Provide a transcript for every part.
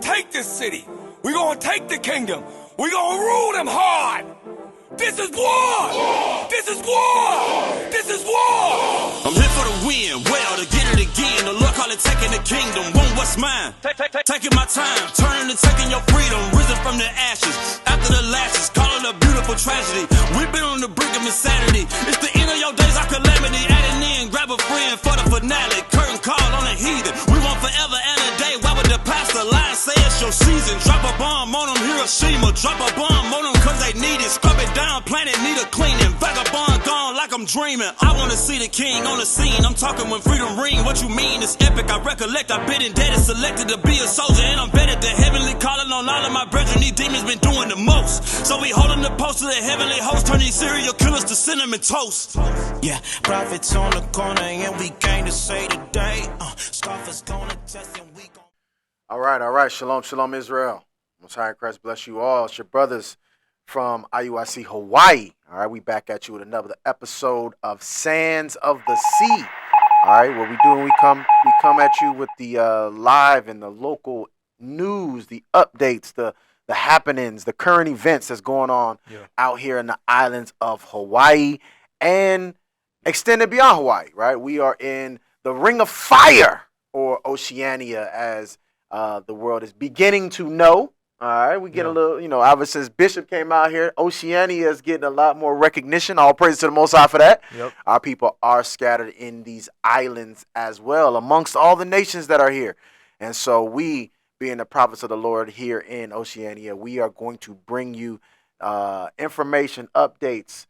take this city. We're gonna take the kingdom. We're gonna rule them hard. This is war! This is war! This is war! I'm here for the win, well, to get it again. The Lord call it taking the kingdom, want what's mine. Taking my time, turning and taking your freedom. Risen from the ashes, after the lashes, call it a beautiful tragedy. We've been on the brink of insanity. It's the end of your days, our calamity. Adding in, grab a friend for the finale. Curtain call on a heathen. We want forever and a day. Why would the pastor lie and say it's your season? Drop a bomb on them, Hiroshima. Drop a bomb on them cause they need it. Scrub it down, planet need a cleaning. Vagabond gone like I'm dreaming. I wanna see the king on the scene. I'm talking when freedom ring. What you mean? It's epic. I recollect I've been indebted, selected to be a soldier, and I'm vetted. The heavenly calling on all of my brethren. These demons been doing the most. So we holding the post to the heavenly host, turn these serial killers to cinnamon toast. Yeah, prophets on the corner, and we came to say today. Scoffers gonna test and we gon'. All right. Shalom, shalom, Israel. Most High in Christ bless you all. It's your brothers from IUIC Hawaii. All right, we back at you with another episode of Sands of the Sea. All right, what we do, we come at you with the live and the local news, the updates, the happenings, the current events that's going on out here in the islands of Hawaii and extended beyond Hawaii. Right, we are in the Ring of Fire, or Oceania, as the world is beginning to know. All right, we get a little, ever since Bishop came out here, Oceania is getting a lot more recognition. All praise to the Most High for that. Yep. Our people are scattered in these islands as well, amongst all the nations that are here. And so we, being the prophets of the Lord here in Oceania, we are going to bring you information, updates,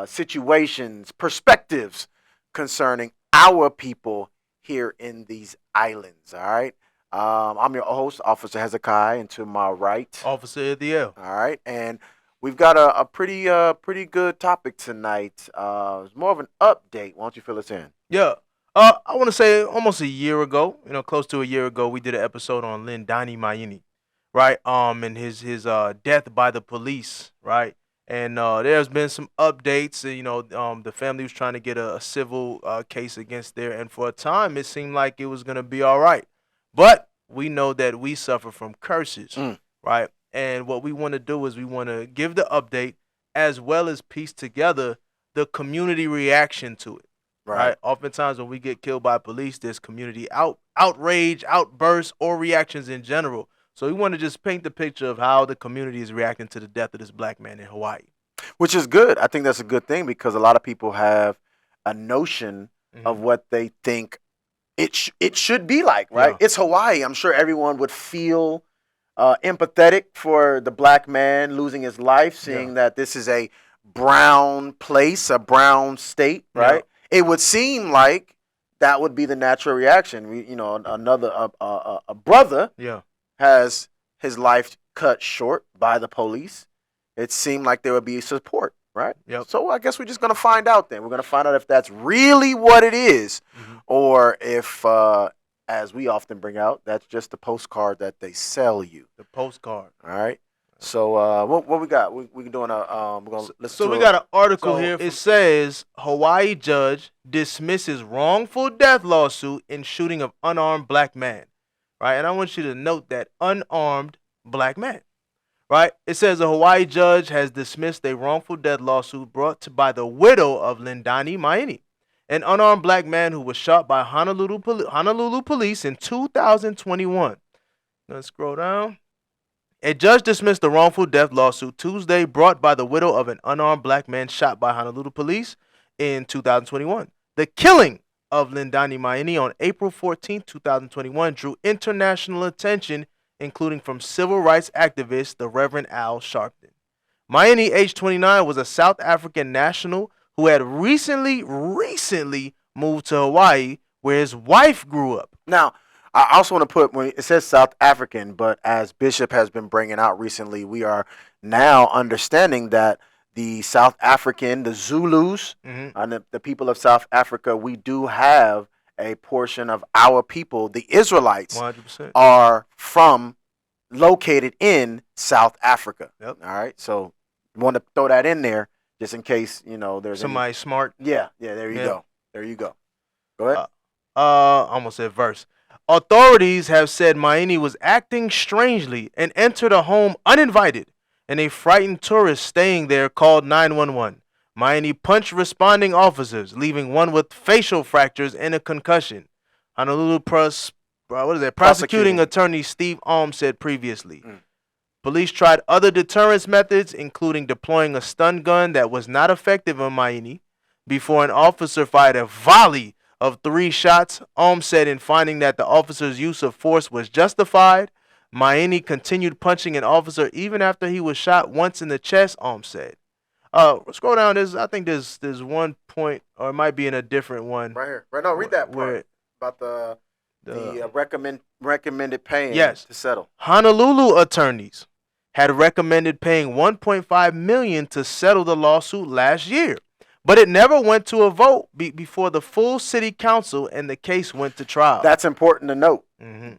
situations, perspectives concerning our people here in these islands, all right? I'm your host, Officer Hezeki, and to my right, Officer Ithiel. All right, and we've got a pretty good topic tonight. It's more of an update. Why don't you fill us in? Yeah. I want to say almost a year ago, close to a year ago, we did an episode on Lindani Mayini, right? And his death by the police, right? And there's been some updates. The family was trying to get a civil case against there, and for a time, it seemed like it was gonna be all right. But we know that we suffer from curses, right? And what we want to do is we want to give the update as well as piece together the community reaction to it, right? Oftentimes when we get killed by police, there's community outrage, outbursts, or reactions in general. So we want to just paint the picture of how the community is reacting to the death of this black man in Hawaii. Which is good. I think that's a good thing because a lot of people have a notion of what they think it should be like, right? Yeah. It's Hawaii. I'm sure everyone would feel empathetic for the black man losing his life, seeing that this is a brown place, a brown state, right? Yeah. It would seem like that would be the natural reaction. A brother has his life cut short by the police. It seemed like there would be support, right? Yep. So I guess we're just going to find out then. We're going to find out if that's really what it is, or if, as we often bring out, that's just the postcard that they sell you. The postcard. All right. So what we got? We're doing a we're gonna listen. So we got an article here. It says Hawaii judge dismisses wrongful death lawsuit in shooting of unarmed black man. Right, and I want you to note that unarmed black man. Right, it says a Hawaii judge has dismissed a wrongful death lawsuit brought by the widow of Lindani Mayini, an unarmed black man who was shot by Honolulu police in 2021. Let's scroll down. A judge dismissed the wrongful death lawsuit Tuesday brought by the widow of an unarmed black man shot by Honolulu police in 2021. The killing of Lindani Mayini on April 14, 2021 drew international attention, including from civil rights activist the Reverend Al Sharpton. Mayini, age 29, was a South African national who had recently moved to Hawaii, where his wife grew up. Now, I also want to put, when it says South African, but as Bishop has been bringing out recently, we are now understanding that the South African, the Zulus, and the people of South Africa, we do have a portion of our people, the Israelites, 100%. are located in South Africa. Yep. All right, so we want to throw that in there just in case there's somebody smart. Yeah. There you go. There you go. Go ahead. Almost said verse. Authorities have said Maini was acting strangely and entered a home uninvited, and a frightened tourist staying there called 911. Maini punched responding officers, leaving one with facial fractures and a concussion. Honolulu prosecuting attorney Steve Alm said previously. Police tried other deterrence methods, including deploying a stun gun that was not effective on Maini, before an officer fired a volley of 3 shots. Alm said in finding that the officer's use of force was justified. Maini continued punching an officer even after he was shot once in the chest, Alm said. Scroll down. I think there's one point, or it might be in a different one. Right here. Right now, read that part about the recommended paying to settle. Honolulu attorneys had recommended paying $1.5 million to settle the lawsuit last year, but it never went to a vote before the full city council, and the case went to trial. That's important to note.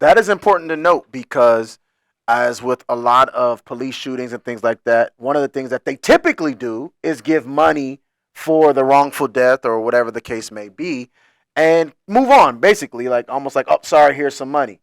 That is important to note because, as with a lot of police shootings and things like that, one of the things that they typically do is give money for the wrongful death or whatever the case may be and move on, basically, like almost like, oh, sorry, here's some money.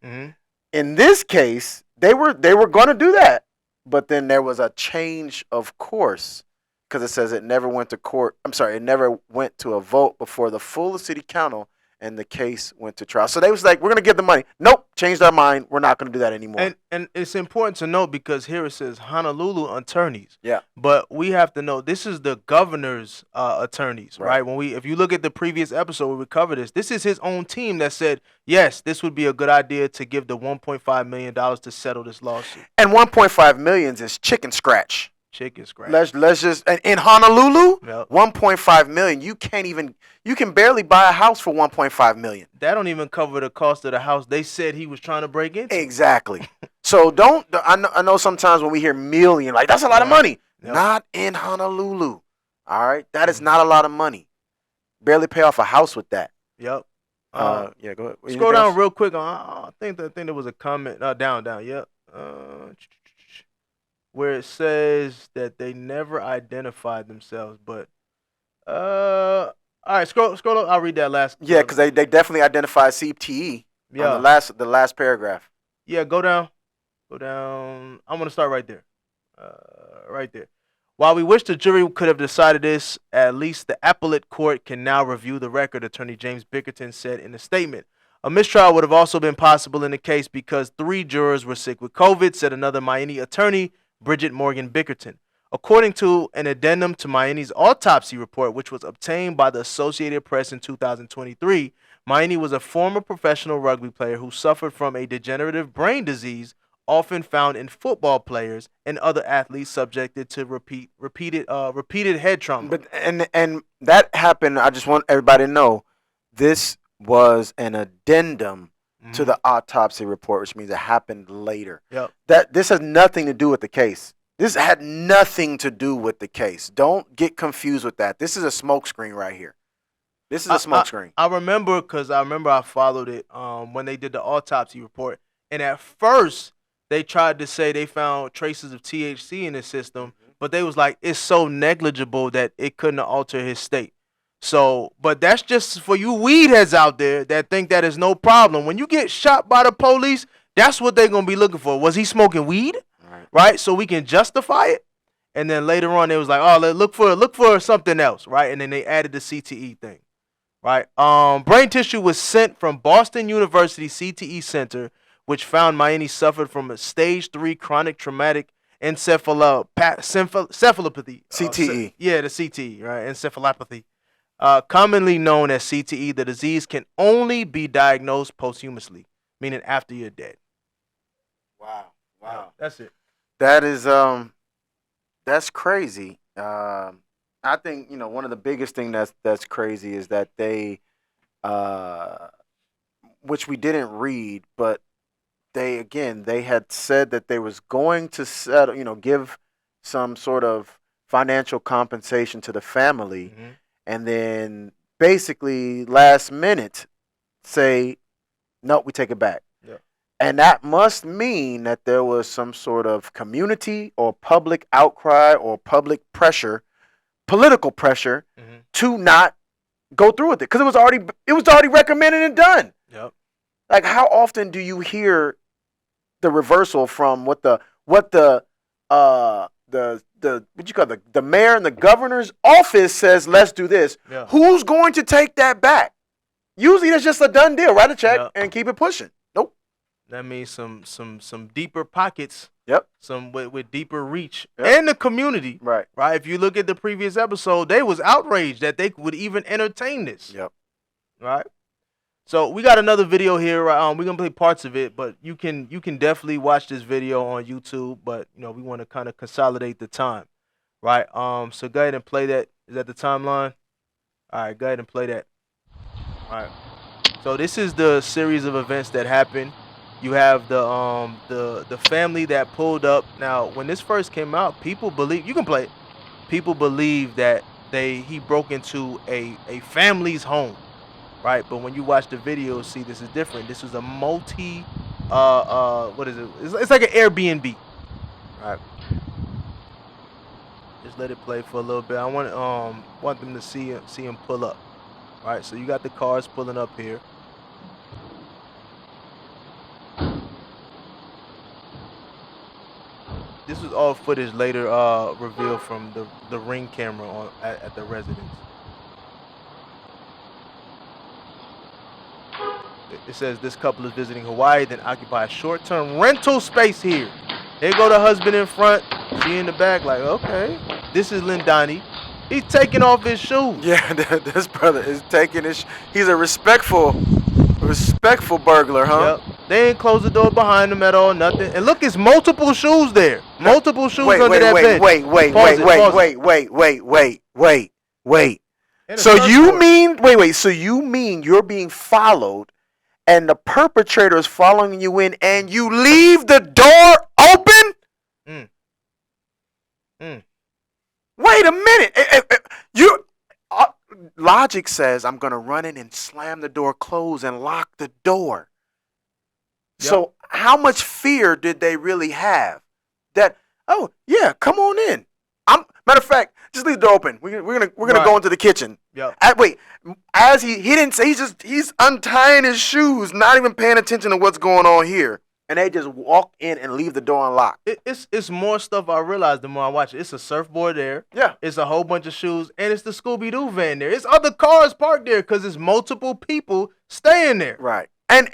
In this case, they were going to do that, but then there was a change of course because it says it never went to court. I'm sorry, it never went to a vote before the full city council, and the case went to trial. So they was like, we're going to give the money. Nope, changed our mind. We're not going to do that anymore. And it's important to note because here it says Honolulu attorneys. Yeah. But we have to know this is the governor's attorneys, right? If you look at the previous episode where we covered this is his own team that said, yes, this would be a good idea to give the $1.5 million to settle this lawsuit. And $1.5 million is chicken scratch. Chicken scratch. Let's just in Honolulu, $1.5 million. You can barely buy a house for $1.5 million. That don't even cover the cost of the house they said he was trying to break into. Exactly. So I know sometimes when we hear million, like that's a lot of money. Not in Honolulu. All right, that is not a lot of money. Barely pay off a house with that. Yep. Go ahead. Scroll down real quick. I think there was a comment. Down. Yep. Where it says that they never identified themselves, but all right, scroll up. I'll read that last. Yeah, because they definitely identified CTE. Yeah. On the last paragraph. Yeah, go down. I'm gonna start right there. Right there. While we wish the jury could have decided this, at least the appellate court can now review the record, Attorney James Bickerton said in a statement. A mistrial would have also been possible in the case because 3 jurors were sick with COVID, said another Miami attorney, Bridget Morgan Bickerton. According to an addendum to Maini's autopsy report, which was obtained by the Associated Press in 2023, Maini was a former professional rugby player who suffered from a degenerative brain disease often found in football players and other athletes subjected to repeated head trauma. But and that happened. I just want everybody to know this was an addendum to the autopsy report, which means it happened later. Yep. That this has nothing to do with the case. This had nothing to do with the case. Don't get confused with that. This is a smokescreen right here. This is a smokescreen. I remember because I followed it when they did the autopsy report, and at first they tried to say they found traces of THC in his system, but they was like it's so negligible that it couldn't alter his state. So, but that's just for you weed heads out there that think that is no problem. When you get shot by the police, that's what they're going to be looking for. Was he smoking weed? Right? So we can justify it. And then later on, they was like, oh, look for something else. Right? And then they added the CTE thing. Right? Brain tissue was sent from Boston University CTE Center, which found Maini suffered from a stage 3 chronic traumatic encephalopathy. CTE. The CTE, right? Encephalopathy. Commonly known as CTE, the disease can only be diagnosed posthumously, meaning after you're dead. Wow. That's it. That is that's crazy. I think one of the biggest thing that's crazy is that they, which we didn't read, but they had said that they was going to settle, give some sort of financial compensation to the family. And then basically last minute say, no, we take it back. Yeah. And that must mean that there was some sort of community or public outcry or public pressure, political pressure to not go through with it. Because it was already recommended and done. Yep. Like, how often do you hear the reversal from what the what you call the mayor and the governor's office says, let's do this. Yeah. Who's going to take that back? Usually that's just a done deal. Write a check and keep it pushing. Nope. That means some deeper pockets. Yep. Some with deeper reach. And the community. Right. Right. If you look at the previous episode, they was outraged that they would even entertain this. Yep. Right. So we got another video here. We're gonna play parts of it, but you can definitely watch this video on YouTube. But we want to kind of consolidate the time, right? So go ahead and play that. Is that the timeline? All right, go ahead and play that. All right. So this is the series of events that happened. You have the family that pulled up. Now, when this first came out, people believe you can play it. People believe that he broke into a family's home. Right, but when you watch the video, see this is different. This is a multi, what is it? It's like an Airbnb. Right. Just let it play for a little bit. I want them to see him pull up. Right, so you got the cars pulling up here. This was all footage later revealed from the Ring camera at the residence. It says this couple is visiting Hawaii, then occupy a short-term rental space here. There go the husband in front, she in the back, like, okay. This is Lindani. He's taking off his shoes. Yeah, this brother is taking his. He's a respectful burglar, huh? Yep. They ain't close the door behind him at all, nothing. And look, it's multiple shoes there. Multiple shoes under that bed. Wait. So you mean you're being followed? And the perpetrator is following you in, and you leave the door open? Wait a minute. Logic says I'm going to run in and slam the door closed and lock the door. Yep. So how much fear did they really have? That, oh, yeah, come on in. Matter of fact, just leave the door open. We're gonna go into the kitchen. Yep. As he didn't say, he's untying his shoes, not even paying attention to what's going on here, and they just walk in and leave the door unlocked. It's more stuff I realize the more I watch it. It's a surfboard there. Yeah. It's a whole bunch of shoes, and it's the Scooby-Doo van there. It's other cars parked there because it's multiple people staying there. Right. And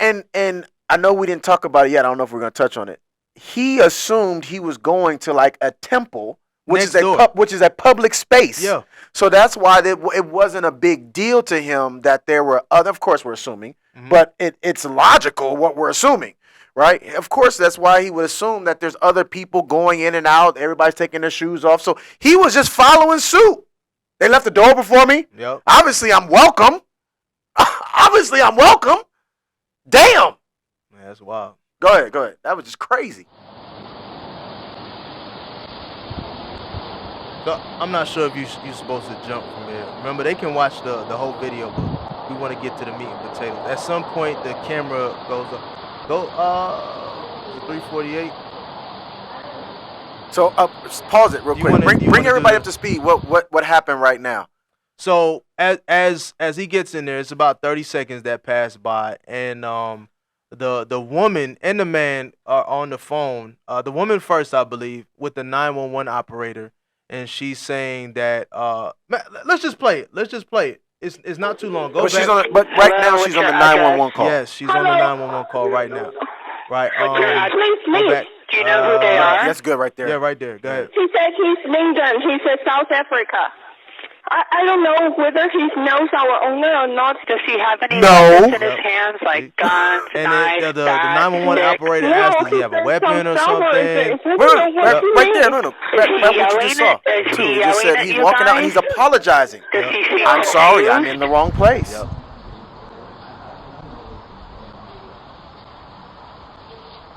I know we didn't talk about it yet. I don't know if we're gonna touch on it. He assumed he was going to like a temple. Which is a public space. Yeah. So that's why it wasn't a big deal to him that there were other. Of course, we're assuming, but it's logical what we're assuming, right? Of course, that's why he would assume that there's other people going in and out. Everybody's taking their shoes off. So he was just following suit. They left the door open for me. Yep. Obviously, I'm welcome. Damn. Man, that's wild. Go ahead. That was just crazy. So I'm not sure if you're supposed to jump from here. Remember, they can watch the whole video, but we want to get to the meat and potatoes. At some point, the camera goes up. Is it 348? So pause it real quick. Bring everybody up to speed. What happened right now? So as he gets in there, it's about 30 seconds that pass by, and the woman and the man are on the phone. The woman first, I believe, with the 911 operator. And she's saying that, let's just play it. It's not too long. Go back. But right now she's on the 911 call. Yes, she's on the 911 call right now. Right. Please. Back. Do you know who they are? That's good right there. Yeah, right there. Go ahead. He said he's Lindani. He said South Africa. I don't know whether he knows our owner or not. Does he have any weapons in his hands, like guns, knives, the 911 operator asked, does he have a weapon or something? Right there, no. Back what you just saw. He just said he's walking out and he's apologizing. I'm sorry, I'm in the wrong place. Yep.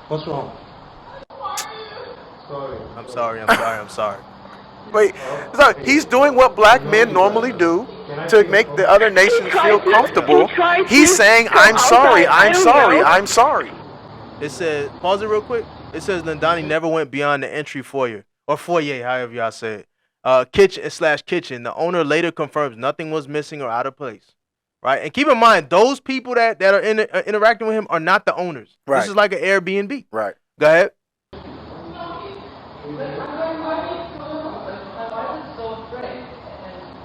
What's wrong? Sorry. I'm sorry. Wait, so he's doing what black men normally do to make the other nations feel comfortable. He's saying, I'm sorry. It says, pause it real quick. It says Lindani never went beyond the entry foyer, or foyer, however y'all say it. Kitchen. The owner later confirms nothing was missing or out of place. right? And keep in mind, those people that are interacting with him are not the owners. Right. This is like an Airbnb. Right. Go ahead.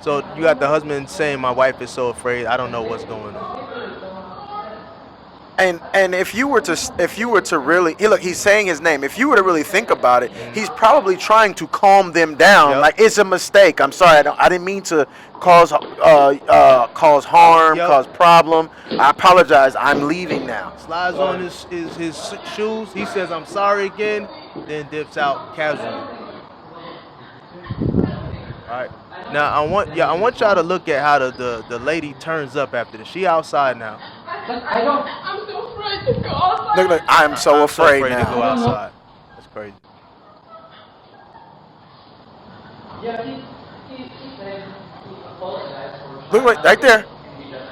So you got the husband saying, "My wife is so afraid. I don't know what's going on." And if you were to really he's saying his name. If you were to really think about it, he's probably trying to calm them down. Yep. Like, it's a mistake. I'm sorry. I didn't mean to cause harm, cause problem. I apologize. I'm leaving now. Slides on his shoes. He says, "I'm sorry" again. Then dips out casually. All right. Now I want y'all to look at how the lady turns up after this. She outside now. I'm so afraid to go outside. Look, I'm so afraid to now. go outside. That's crazy. Look, right there.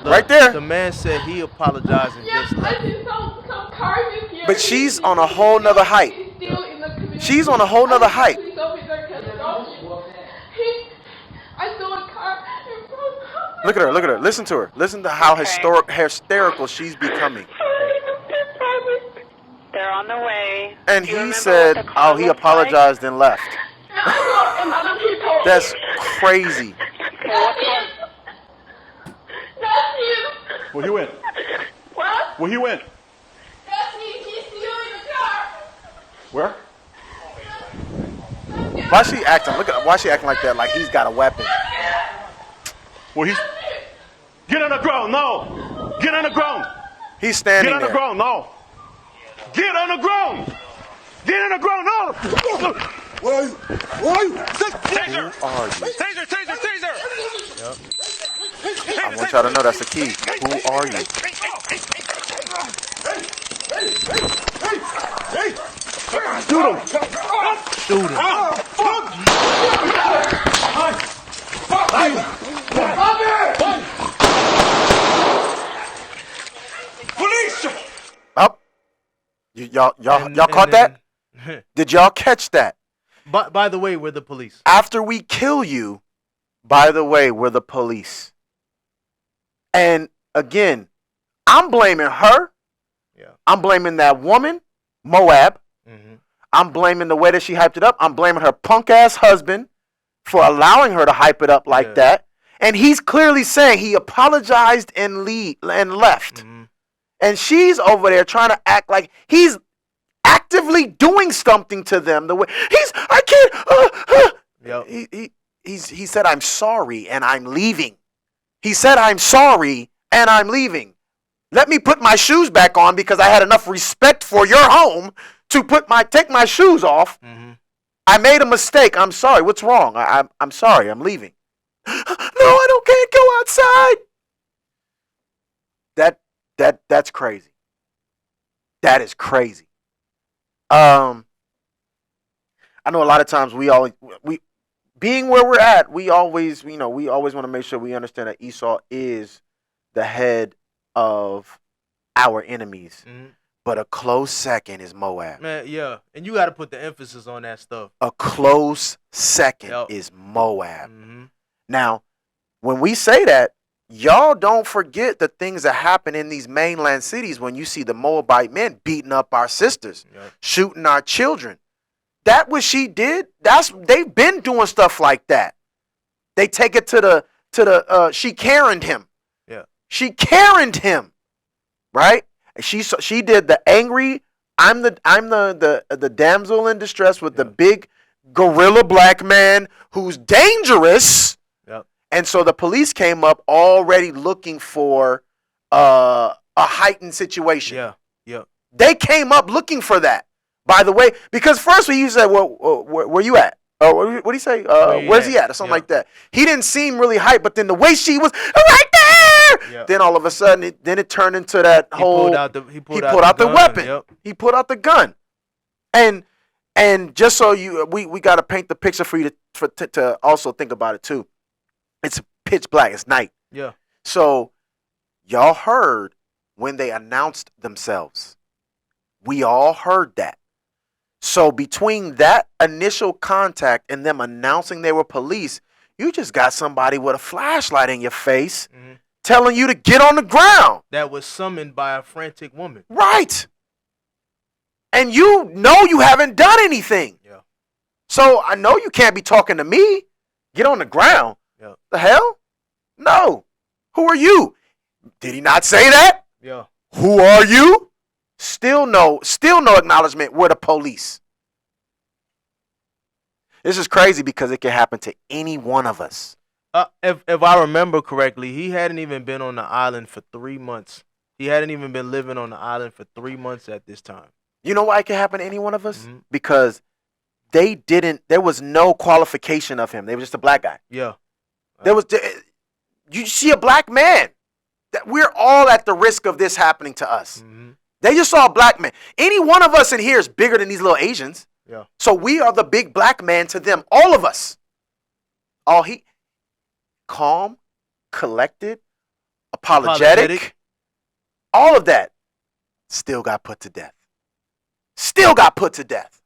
Right there. The man said he apologized and just I left. see some cars in here. But she's on a whole nother height. She's on a whole nother height. I saw a car in front. Look at her. Listen to her. Listen to how hysterical she's becoming. They're on the way. And he said, "Oh, he apologized and left." That's crazy. That's you. Where he went? What? Where he went? That's me. He's still in the car. Where? Why she acting? Why she acting like that? Like he's got a weapon. Where he's? Get on the ground, no! Get on the ground! He's standing Get on the there. ground, no! Get on the ground! Get on the ground, no! Why? Taser! Who are you? Taser! Taser! Taser! I want y'all to know that's the key. Who are you? Shoot him! Shoot him. Police! Up. Y'all caught that? Did y'all catch that? By the way, we're the police. After we kill you, by the way, we're the police. And again, I'm blaming her. Yeah. I'm blaming that woman, Moab. Mm-hmm. I'm blaming the way that she hyped it up. I'm blaming her punk ass husband for allowing her to hype it up like that. And he's clearly saying he apologized and left. Mm-hmm. And she's over there trying to act like he's actively doing something to them. The way I can't. Yep. He said, "I'm sorry and I'm leaving." He said, "I'm sorry and I'm leaving. Let me put my shoes back on because I had enough respect for your home to take my shoes off. Mm-hmm. I made a mistake. I'm sorry. What's wrong? I'm sorry. I'm leaving." No, I can't go outside. That's crazy. That is crazy. I know a lot of times we being where we're at, we always want to make sure we understand that Esau is the head of our enemies. Mm-hmm. But a close second is Moab. Man, yeah. And you got to put the emphasis on that stuff. A close second is Moab. Mm-hmm. Now, when we say that, y'all don't forget the things that happen in these mainland cities when you see the Moabite men beating up our sisters, shooting our children. That what she did. They've been doing stuff like that. They take it to the she Karen'd him. Yeah. She Karen'd him. Right? And she did the angry, I'm the damsel in distress with the big gorilla black man who's dangerous. Yep. And so the police came up already looking for a heightened situation. Yeah. Yeah. They came up looking for that. By the way, because first when you said, "Well, where you at?" What did he say? Where's he at? Or something like that. He didn't seem really hyped, but then the way she was right there, then all of a sudden, it turned into that whole. He pulled out the weapon. Yep. He pulled out the gun, and just so we got to paint the picture for you to also think about it too. It's pitch black. It's night. Yeah. So y'all heard when they announced themselves. We all heard that. So between that initial contact and them announcing they were police, you just got somebody with a flashlight in your face telling you to get on the ground. That was summoned by a frantic woman. Right. And you know you haven't done anything. Yeah. So I know you can't be talking to me. Get on the ground. Yeah. The hell? No. Who are you? Did he not say that? Yeah. Who are you? Still no acknowledgement. We're the police. This is crazy because it can happen to any one of us. If I remember correctly, he hadn't even been on the island for 3 months. He hadn't even been living on the island for 3 months at this time. You know why it can happen to any one of us? Mm-hmm. Because there was no qualification of him. They were just a black guy. Yeah. You see a black man. We're all at the risk of this happening to us. Mm-hmm. They just saw a black man. Any one of us in here is bigger than these little Asians. Yeah. So we are the big black man to them. All of us. Calm, collected, apologetic. All of that still got put to death. Still got put to death.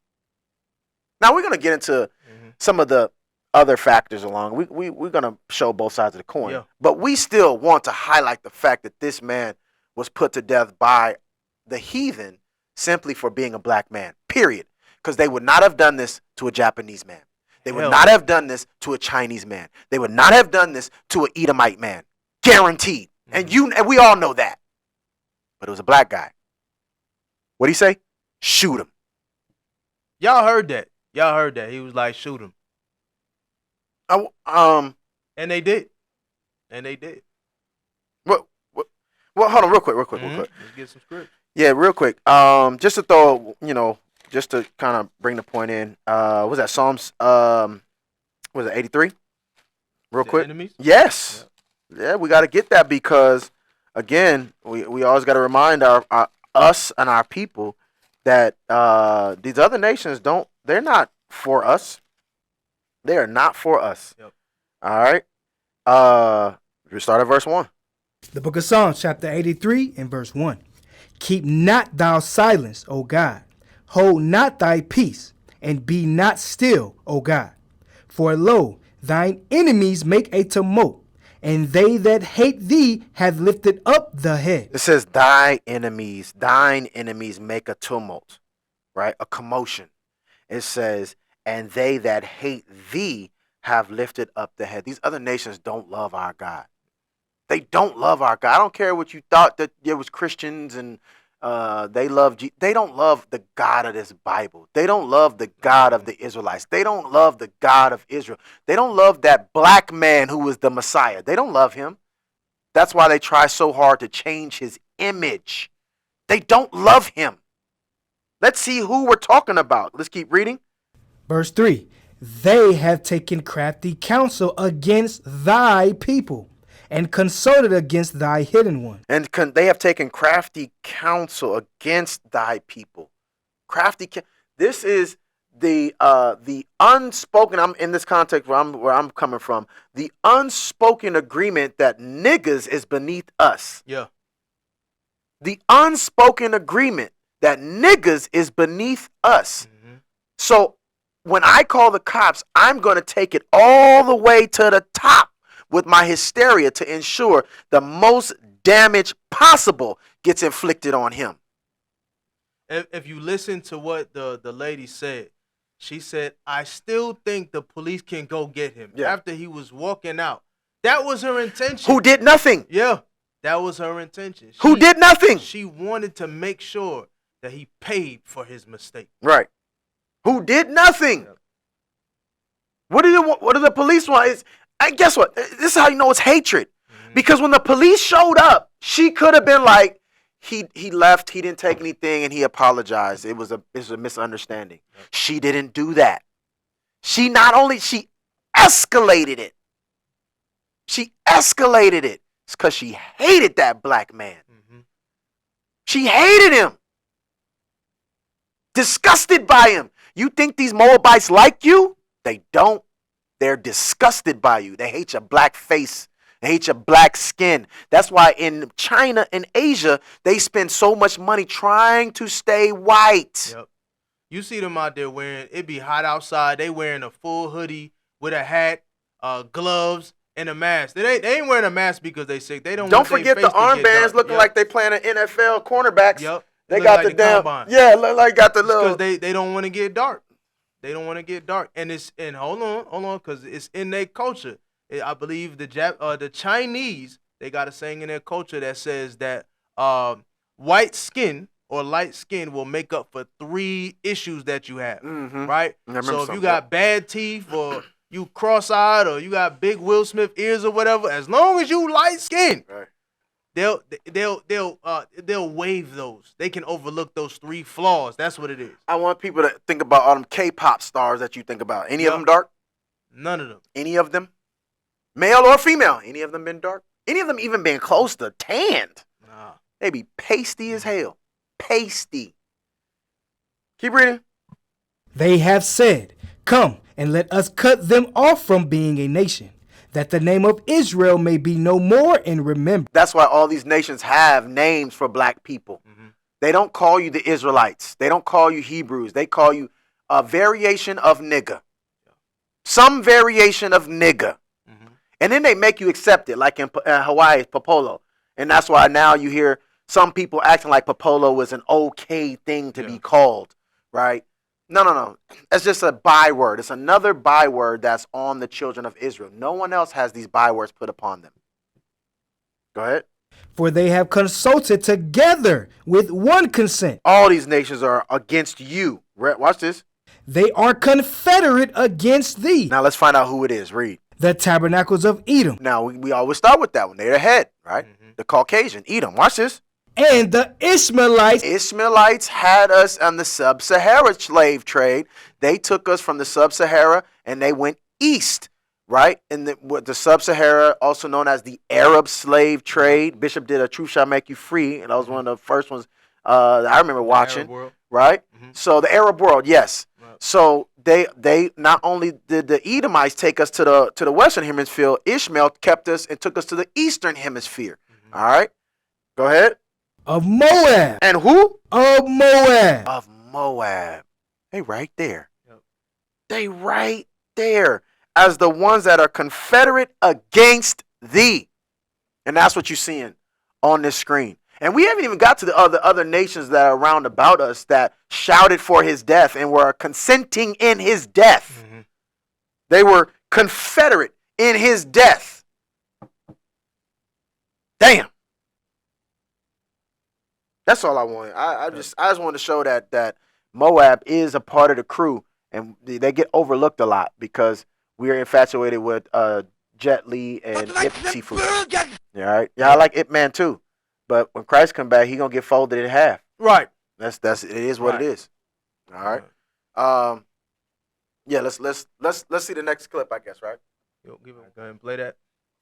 Now we're going to get into some of the other factors along. We're going to show both sides of the coin. Yeah. But we still want to highlight the fact that this man was put to death by the heathen simply for being a black man, period. Because they would not have done this to a Japanese man. They would not have done this to a Chinese man. They would not have done this to an Edomite man. Guaranteed. And we all know that. But it was a black guy. What'd he say? Shoot him. Y'all heard that. He was like, shoot him. And they did. Well, hold on real quick. Let's get some script. Yeah, real quick. Just to throw, just to kind of bring the point in. Was that Psalms, was it 83? Real quick. Enemies? Yes. Yeah, we got to get that because, again, we always got to remind us and our people that these other nations they're not for us. They are not for us. Yep. All right. We start at verse 1. The book of Psalms, chapter 83 and verse 1. Keep not thou silence, O God. Hold not thy peace, and be not still, O God. For lo, thine enemies make a tumult, and they that hate thee have lifted up the head. It says thine enemies make a tumult, right? A commotion. It says, and they that hate thee have lifted up the head. These other nations don't love our God. They don't love our God. I don't care what you thought that there was Christians and they don't love the God of this Bible. They don't love the God of the Israelites. They don't love the God of Israel. They don't love that black man who was the Messiah. They don't love him. That's why they try so hard to change his image. They don't love him. Let's see who we're talking about. Let's keep reading. Verse 3. They have taken crafty counsel against thy people, and consulted against thy hidden one. And they have taken crafty counsel against thy people. This is the unspoken. I'm in this context where I'm coming from. The unspoken agreement that niggas is beneath us. Yeah. The unspoken agreement that niggas is beneath us. Mm-hmm. So when I call the cops, I'm going to take it all the way to the top with my hysteria to ensure the most damage possible gets inflicted on him. If you listen to what the lady said, she said, I still think the police can go get him after he was walking out. That was her intention. Who did nothing? Yeah, that was her intention. Who did nothing? She wanted to make sure that he paid for his mistake. Right. Who did nothing? Yep. What do the police want? And guess what? This is how you know it's hatred. Mm-hmm. Because when the police showed up, she could have been like, he left, he didn't take anything, and he apologized. It was a misunderstanding. Yep. She didn't do that. She escalated it. She escalated it. It's because she hated that black man. Mm-hmm. She hated him. Disgusted by him. You think these Moabites like you? They don't. They're disgusted by you. They hate your black face. They hate your black skin. That's why in China and Asia, they spend so much money trying to stay white. Yep. You see them out there it be hot outside. They wearing a full hoodie with a hat, gloves, and a mask. They ain't wearing a mask because they sick. They don't forget the armbands looking like they playing an NFL cornerbacks. Yep. They got like the damn combine. Yeah, look like got the little because they don't want to get dark. They don't want to get dark, and hold on, because it's in their culture. I believe the Chinese, they got a saying in their culture that says that white skin or light skin will make up for 3 issues that you have, right? So if you got bad teeth or you cross-eyed or you got big Will Smith ears or whatever, as long as you light skin, right, they'll waive those. They can overlook those 3 flaws. That's what it is. I want people to think about all them K-pop stars that you think about. Any of them dark? None of them. Any of them? Male or female? Any of them been dark? Any of them even been close to tanned? Nah. They be pasty as hell. Pasty. Keep reading. They have said, "Come and let us cut them off from being a nation, that the name of Israel may be no more in remembrance." That's why all these nations have names for black people. They don't call you the Israelites. They don't call you Hebrews. They call you a variation of nigga. Some variation of nigga. And then they make you accept it, like in Hawaii, Popolo. And that's why now you hear some people acting like Popolo was an okay thing to be called, right? No. It's just a byword. It's another byword that's on the children of Israel. No one else has these bywords put upon them. Go ahead. For they have consulted together with one consent. All these nations are against you. Watch this. They are confederate against thee. Now let's find out who it is. Read. The tabernacles of Edom. Now we always start with that one. They're the head, right? The Caucasian, Edom. Watch this. And the Ishmaelites. Ishmaelites had us on the sub-Sahara slave trade. They took us from the sub-Sahara and they went east, right? And the sub-Sahara, also known as the Arab slave trade. Bishop did a Truth Shall Make You Free, and that was one of the first ones I remember watching, right? So the Arab world, yes. Right. So they not only did the Edomites take us to the Western Hemisphere, Ishmael kept us and took us to the Eastern Hemisphere. All right, go ahead. Of Moab. And who? Of Moab. Of Moab. They right there. Yep. They right there as the ones that are confederate against thee. And that's what you're seeing on this screen. And we haven't even got to the other nations that are around about us that shouted for his death and were consenting in his death. They were confederate in his death. Damn. That's all I want. I just wanted to show that Moab is a part of the crew, and they get overlooked a lot because we are infatuated with Jet Li and Ip Sifu. All right, yeah, I like Ip Man too, but when Christ come back, he gonna get folded in half. Right. It is what it is. All right. Yeah. Let's see the next clip, I guess. Right. Go ahead and play that.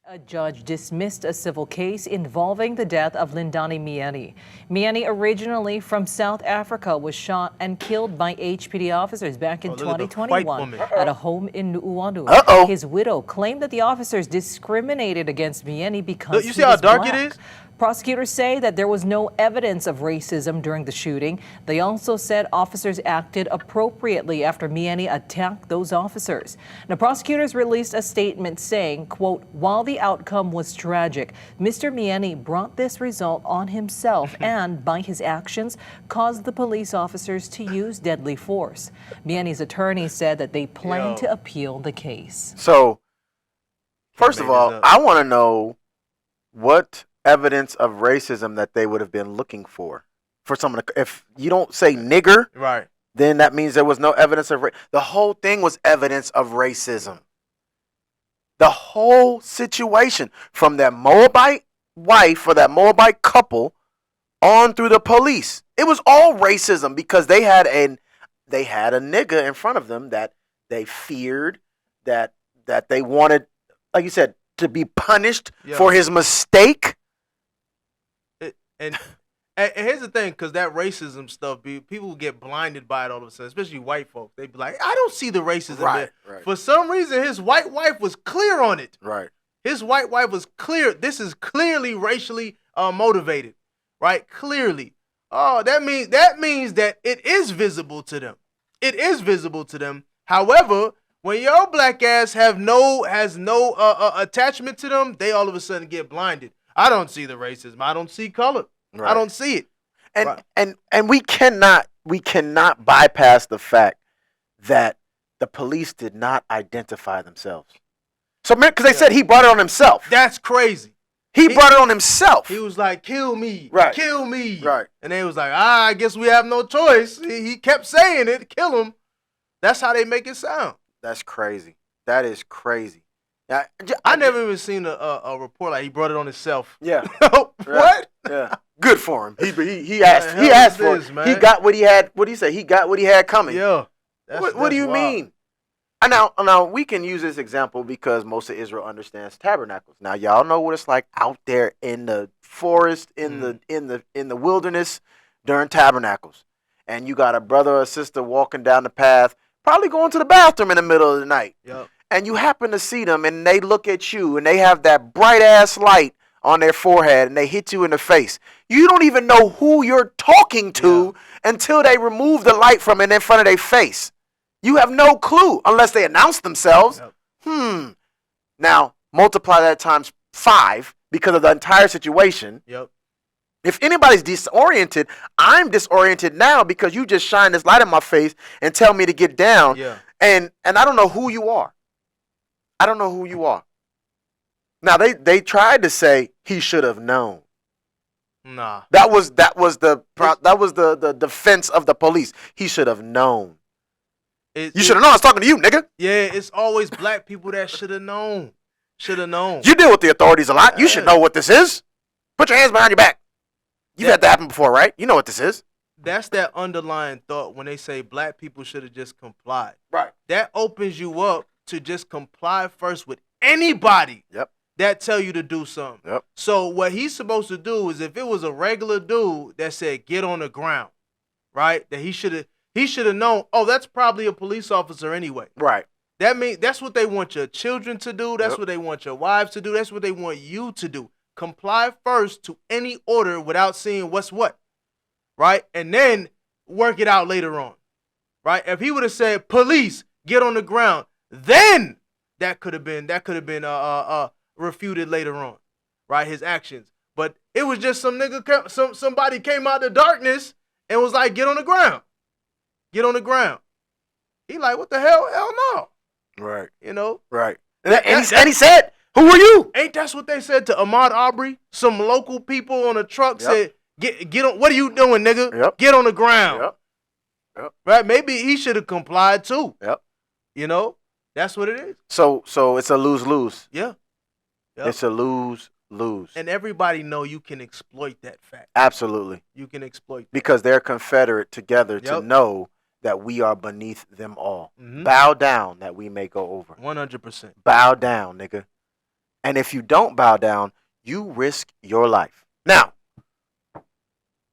A judge dismissed a civil case involving the death of Lindani Mieni. Mieni, originally from South Africa, was shot and killed by HPD officers back in 2021 at a home in Nuuanu. His widow claimed that the officers discriminated against Mieni because you see how dark it is? Prosecutors say that there was no evidence of racism during the shooting. They also said officers acted appropriately after Mieni attacked those officers. Now, prosecutors released a statement saying, quote, while the outcome was tragic, Mr. Mieni brought this result on himself and, by his actions, caused the police officers to use deadly force. Mieni's attorney said that they plan to appeal the case. So, first of all, I want to know what evidence of racism that they would have been looking for someone to, if you don't say nigger, right, then that means there was no evidence of the whole thing was evidence of racism. The whole situation, from that Moabite wife or that Moabite couple on through the police, it was all racism because they had a nigga in front of them that they feared, that they wanted, like you said, to be punished for his mistake. And here's the thing, because that racism stuff, people get blinded by it all of a sudden, especially white folks. They be like, I don't see the racism there. Right. For some reason, his white wife was clear on it. Right. His white wife was clear. This is clearly racially motivated, right? Clearly. Oh, that means that it is visible to them. It is visible to them. However, When your black ass has no attachment to them, they all of a sudden get blinded. I don't see the racism. I don't see color. Right. I don't see it. And we cannot bypass the fact that the police did not identify themselves. So, because they said he brought it on himself. That's crazy. He brought it on himself. He was like, kill me. Right. Kill me. Right. And they was like, I guess we have no choice. He kept saying it. Kill him. That's how they make it sound. That's crazy. That is crazy. I never even seen a report like he brought it on himself. Yeah. What? Yeah. Good for him. He asked for it. Man? He got what he had. What do you say? He got what he had coming. Yeah. What do you mean? Now we can use this example because most of Israel understands tabernacles. Now y'all know what it's like out there in the forest, in the wilderness during tabernacles, and you got a brother or a sister walking down the path, probably going to the bathroom in the middle of the night. Yep. And you happen to see them, and they look at you, and they have that bright ass light on their forehead, and they hit you in the face. You don't even know who you're talking to until they remove the light from it in front of their face. You have no clue unless they announce themselves. Yep. Now, multiply that times 5 because of the entire situation. Yep. If anybody's disoriented, I'm disoriented now because you just shine this light in my face and tell me to get down. Yeah. And I don't know who you are. I don't know who you are. Now they tried to say he should have known. Nah. That was the defense of the police. He should have known. You should have known I was talking to you, nigga. Yeah, it's always black people that should have known. Should have known. You deal with the authorities a lot. You should know what this is. Put your hands behind your back. You've had that happen before, right? You know what this is. That's that underlying thought when they say black people should have just complied. Right. That opens you up to just comply first with anybody that tell you to do something. Yep. So what he's supposed to do is if it was a regular dude that said get on the ground, right? That he should have known, oh, that's probably a police officer anyway. Right. That means that's what they want your children to do. That's what they want your wives to do. That's what they want you to do. Comply first to any order without seeing what's what. Right? And then work it out later on. Right? If he would have said, police, get on the ground, then that could have been refuted later on. Right? His actions. But it was just some nigga, somebody came out of the darkness and was like, get on the ground. Get on the ground. He like, what the hell? Hell no. Right. You know? Right. And he said, who are you? Ain't that's what they said to Ahmaud Arbery? Some local people on a truck said, get on, what are you doing, nigga? Yep. Get on the ground. Yep. Right? Maybe he should have complied too. Yep. You know? That's what it is. So it's a lose-lose. Yeah. Yep. It's a lose-lose. And everybody know you can exploit that fact. Absolutely. You can exploit that. Because they're confederate together to know that we are beneath them all. Mm-hmm. Bow down that we may go over. 100%. Bow down, nigga. And if you don't bow down, you risk your life. Now,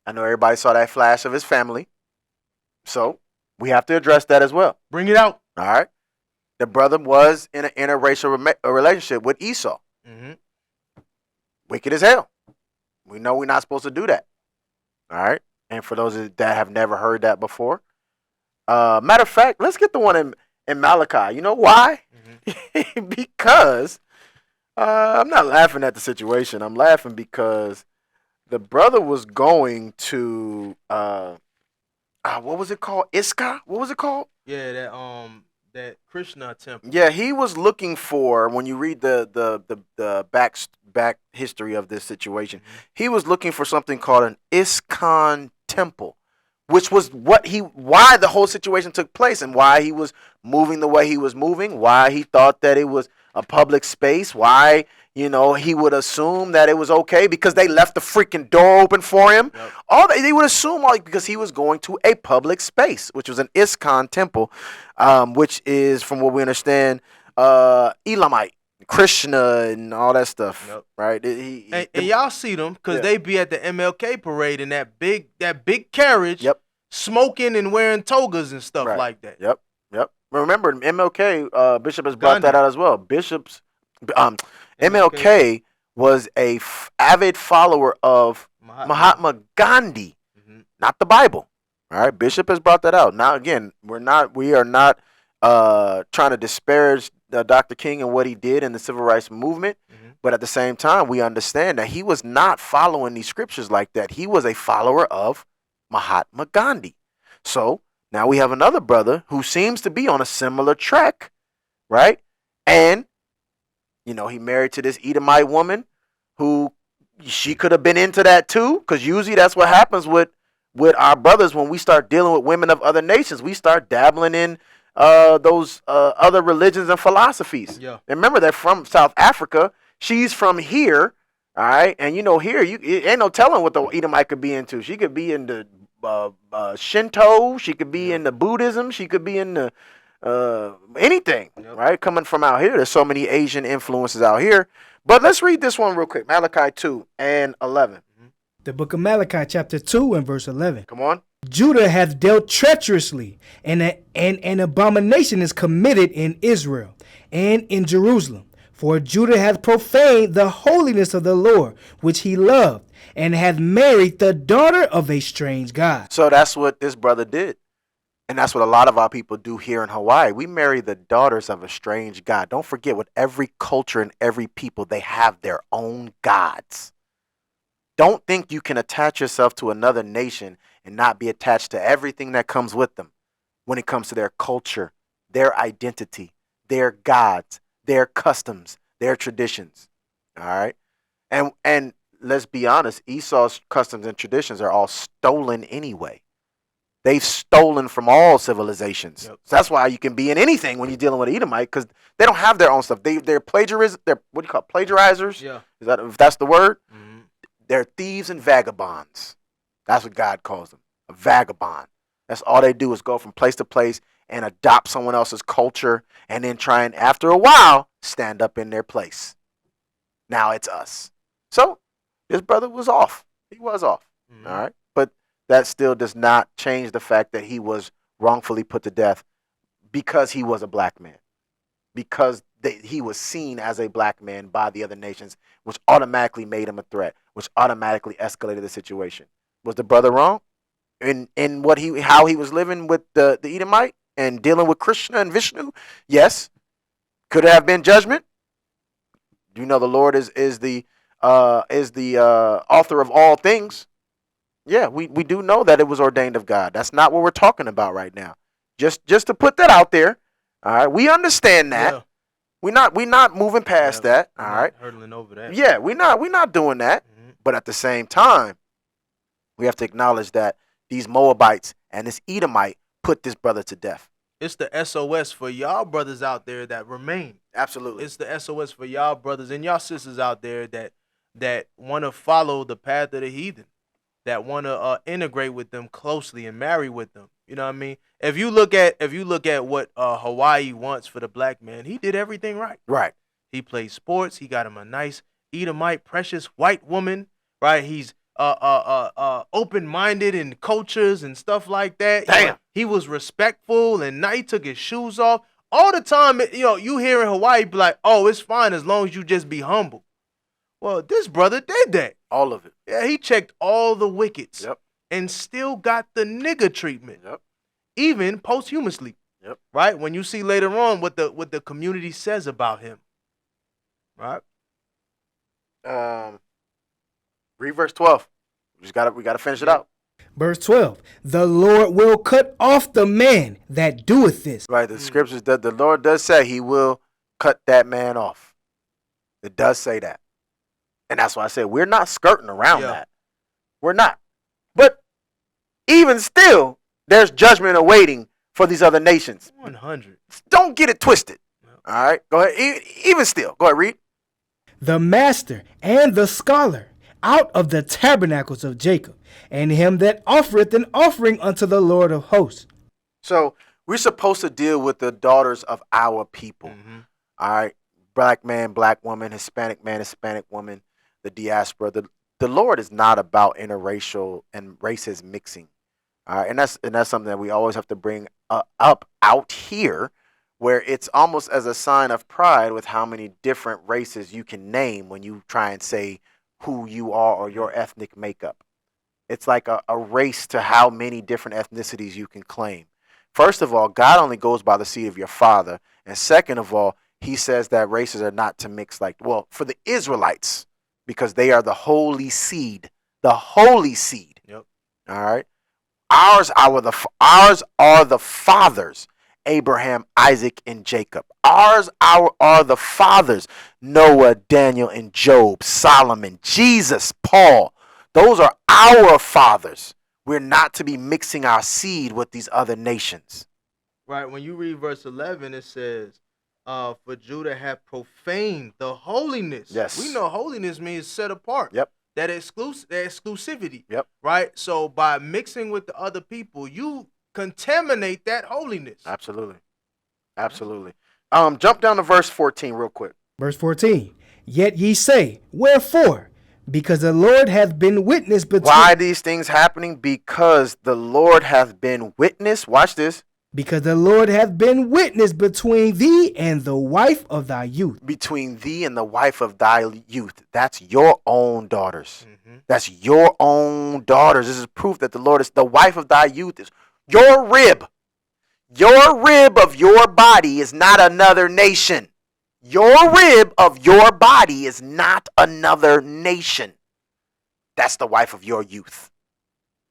I know everybody saw that flash of his family. So we have to address that as well. Bring it out. All right. The brother was in an interracial relationship with Esau. Mm-hmm. Wicked as hell. We know we're not supposed to do that. All right. And for those that have never heard that before, matter of fact, let's get the one in Malachi. You know why? Mm-hmm. Because I'm not laughing at the situation. I'm laughing because the brother was going to what was it called? Iska? What was it called? Yeah, that Krishna temple. Yeah, he was looking for, when you read the back history of this situation, he was looking for something called an ISKCON temple, which was why the whole situation took place and why he was moving the way he was moving, why he thought that it was a public space, why, he would assume that it was okay because they left the freaking door open for him. Yep. They would assume because he was going to a public space, which was an ISKCON temple, which is, from what we understand, Elamite, Krishna, and all that stuff. Yep. Right? And y'all see them because they be at the MLK parade in that big carriage, smoking and wearing togas and stuff like that. Yep. Remember, MLK, Bishop has brought that out as well. MLK was a avid follower of Mahatma Gandhi, not the Bible. All right, Bishop has brought that out. Now, again, we are not trying to disparage Dr. King and what he did in the civil rights movement. But at the same time, we understand that he was not following these scriptures like that. He was a follower of Mahatma Gandhi. So now we have another brother who seems to be on a similar track, right? And, you know, he married to this Edomite woman who she could have been into that too, because usually that's what happens with our brothers when we start dealing with women of other nations. We start dabbling in those other religions and philosophies. Yeah. And remember, they're from South Africa. She's from here, all right? And you know, here, it ain't no telling what the Edomite could be into. She could be into Shinto. She could be into Buddhism. She could be into anything, right? Coming from out here. There's so many Asian influences out here. But let's read this one real quick. Malachi 2 and 11. The book of Malachi chapter 2 and verse 11. Come on. Judah hath dealt treacherously, and an abomination is committed in Israel and in Jerusalem. For Judah hath profaned the holiness of the Lord, which he loved, and hath married the daughter of a strange god. So that's what this brother did. And that's what a lot of our people do here in Hawaii. We marry the daughters of a strange god. Don't forget, with every culture and every people, they have their own gods. Don't think you can attach yourself to another nation and not be attached to everything that comes with them when it comes to their culture, their identity, their gods, their customs, their traditions. All right? And let's be honest, Esau's customs and traditions are all stolen anyway. They've stolen from all civilizations. Yep. So that's why you can be in anything when you're dealing with Edomite, because they don't have their own stuff. They're plagiarizers. They're what do you call it? Plagiarizers? Yeah. If that's the word? Mm-hmm. They're thieves and vagabonds. That's what God calls them, a vagabond. That's all they do is go from place to place and adopt someone else's culture and then try and, after a while, stand up in their place. Now it's us. So this brother was off. He was off. Mm-hmm. All right? But that still does not change the fact that he was wrongfully put to death because he was a black man. Because he was seen as a black man by the other nations, which automatically made him a threat, which automatically escalated the situation. Was the brother wrong in how he was living with the Edomite and dealing with Krishna and Vishnu? Yes. Could it have been judgment? You know, the Lord is the author of all things. Yeah, we do know that it was ordained of God. That's not what we're talking about right now. Just to put that out there. All right, we understand that. Yeah. We're not moving past that. All right, hurdling over that. Yeah, we're not doing that. Mm-hmm. But at the same time, we have to acknowledge that these Moabites and this Edomite put this brother to death. It's the SOS for y'all brothers out there that remain. Absolutely. It's the SOS for y'all brothers and y'all sisters out there that want to follow the path of the heathen, that want to integrate with them closely and marry with them. You know what I mean? If you look at what Hawaii wants for the black man, he did everything right. Right. He played sports. He got him a nice Edomite, precious white woman. Right. He's open-minded in cultures and stuff like that. Damn. You know, he was respectful and he took his shoes off all the time. You know, you hear in Hawaii be like, "Oh, it's fine as long as you just be humble." Well, this brother did that. All of it. Yeah, he checked all the wickets. Yep. And still got the nigga treatment. Yep. Even posthumously. Yep. Right? When you see later on what the community says about him. Right? Read verse 12. We gotta finish it out. Verse 12. The Lord will cut off the man that doeth this. Right. The scriptures that the Lord does say he will cut that man off. It does say that. And that's why I said we're not skirting around that. We're not. But even still, there's judgment awaiting for these other nations. 100. Don't get it twisted. All right? Go ahead. Even still. Go ahead, read. The master and the scholar out of the tabernacles of Jacob, and him that offereth an offering unto the Lord of hosts. So we're supposed to deal with the daughters of our people. Mm-hmm. All right? Black man, black woman, Hispanic man, Hispanic woman, the diaspora. The Lord is not about interracial and races mixing. All right? And that's something that we always have to bring up out here, where it's almost as a sign of pride with how many different races you can name when you try and say who you are or your ethnic makeup. It's like a race to how many different ethnicities you can claim. First of all, God only goes by the seed of your father. And second of all, he says that races are not to mix for the Israelites, because they are the holy seed. The holy seed. Yep. All right. Ours are the fathers, Abraham, Isaac, and Jacob. Ours are the fathers, Noah, Daniel, and Job, Solomon, Jesus, Paul. Those are our fathers. We're not to be mixing our seed with these other nations. Right. When you read verse 11, it says, for Judah have profaned the holiness. Yes. We know holiness means set apart. Yep. That exclusivity. Yep. Right. So by mixing with the other people, you contaminate that holiness. Absolutely. Absolutely. Jump down to verse 14 real quick. Verse 14. Yet ye say, wherefore? Because the Lord hath been witness between... Why are these things happening? Because the Lord hath been witness. Watch this. Because the Lord hath been witness between thee and the wife of thy youth. Between thee and the wife of thy youth. That's your own daughters. Mm-hmm. That's your own daughters. This is proof that the Lord is the wife of thy youth. Is your rib. Your rib of your body is not another nation. Your rib of your body is not another nation. That's the wife of your youth.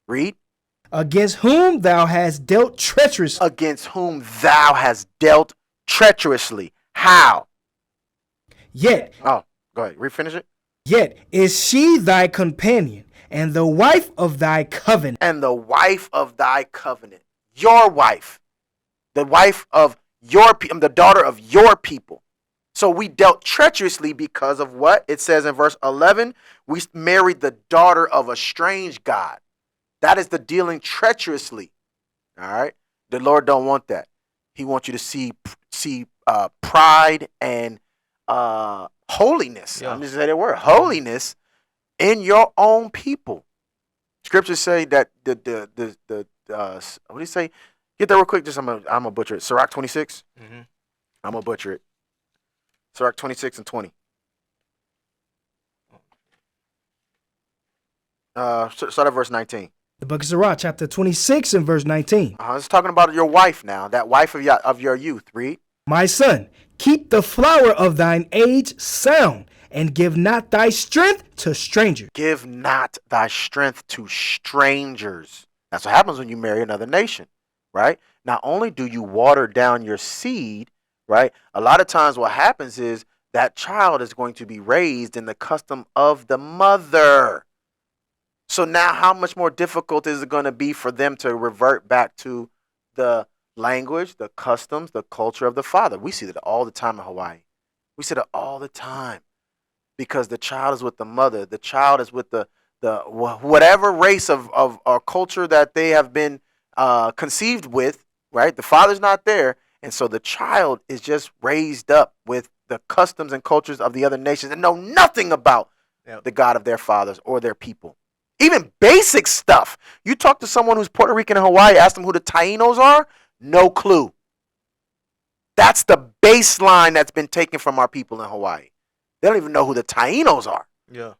Read. Against whom thou hast dealt treacherously. Against whom thou hast dealt treacherously. How? Yet. Oh, go ahead. Refinish it. Yet is she thy companion and the wife of thy covenant. And the wife of thy covenant. Your wife. The wife of your people. The daughter of your people. So we dealt treacherously because of what? It says in verse 11, we married the daughter of a strange god. That is the dealing treacherously. All right? The Lord don't want that. He wants you to see pride and holiness. Yeah. I'm just saying that word. Holiness in your own people. Scriptures say that what do you say? Get that real quick. Just I'm gonna butcher it. Sirach 26. Mm-hmm. I'm gonna butcher it. Sirach 26 and 20. Start at verse 19. The book of Sirach, chapter 26 and verse 19. It's talking about your wife now, that wife of your youth. Read. My son, keep the flower of thine age sound, and give not thy strength to strangers. Give not thy strength to strangers. That's what happens when you marry another nation, right? Not only do you water down your seed, right? A lot of times what happens is that child is going to be raised in the custom of the mother. So now how much more difficult is it going to be for them to revert back to the language, the customs, the culture of the father? We see that all the time in Hawaii. We see that all the time because the child is with the mother. The child is with the whatever race of or culture that they have been conceived with, right? The father's not there. And so the child is just raised up with the customs and cultures of the other nations and know nothing about the God of their fathers or their people. Even basic stuff. You talk to someone who's Puerto Rican and Hawaii, ask them who the Tainos are, no clue. That's the baseline that's been taken from our people in Hawaii. They don't even know who the Tainos are. Yeah.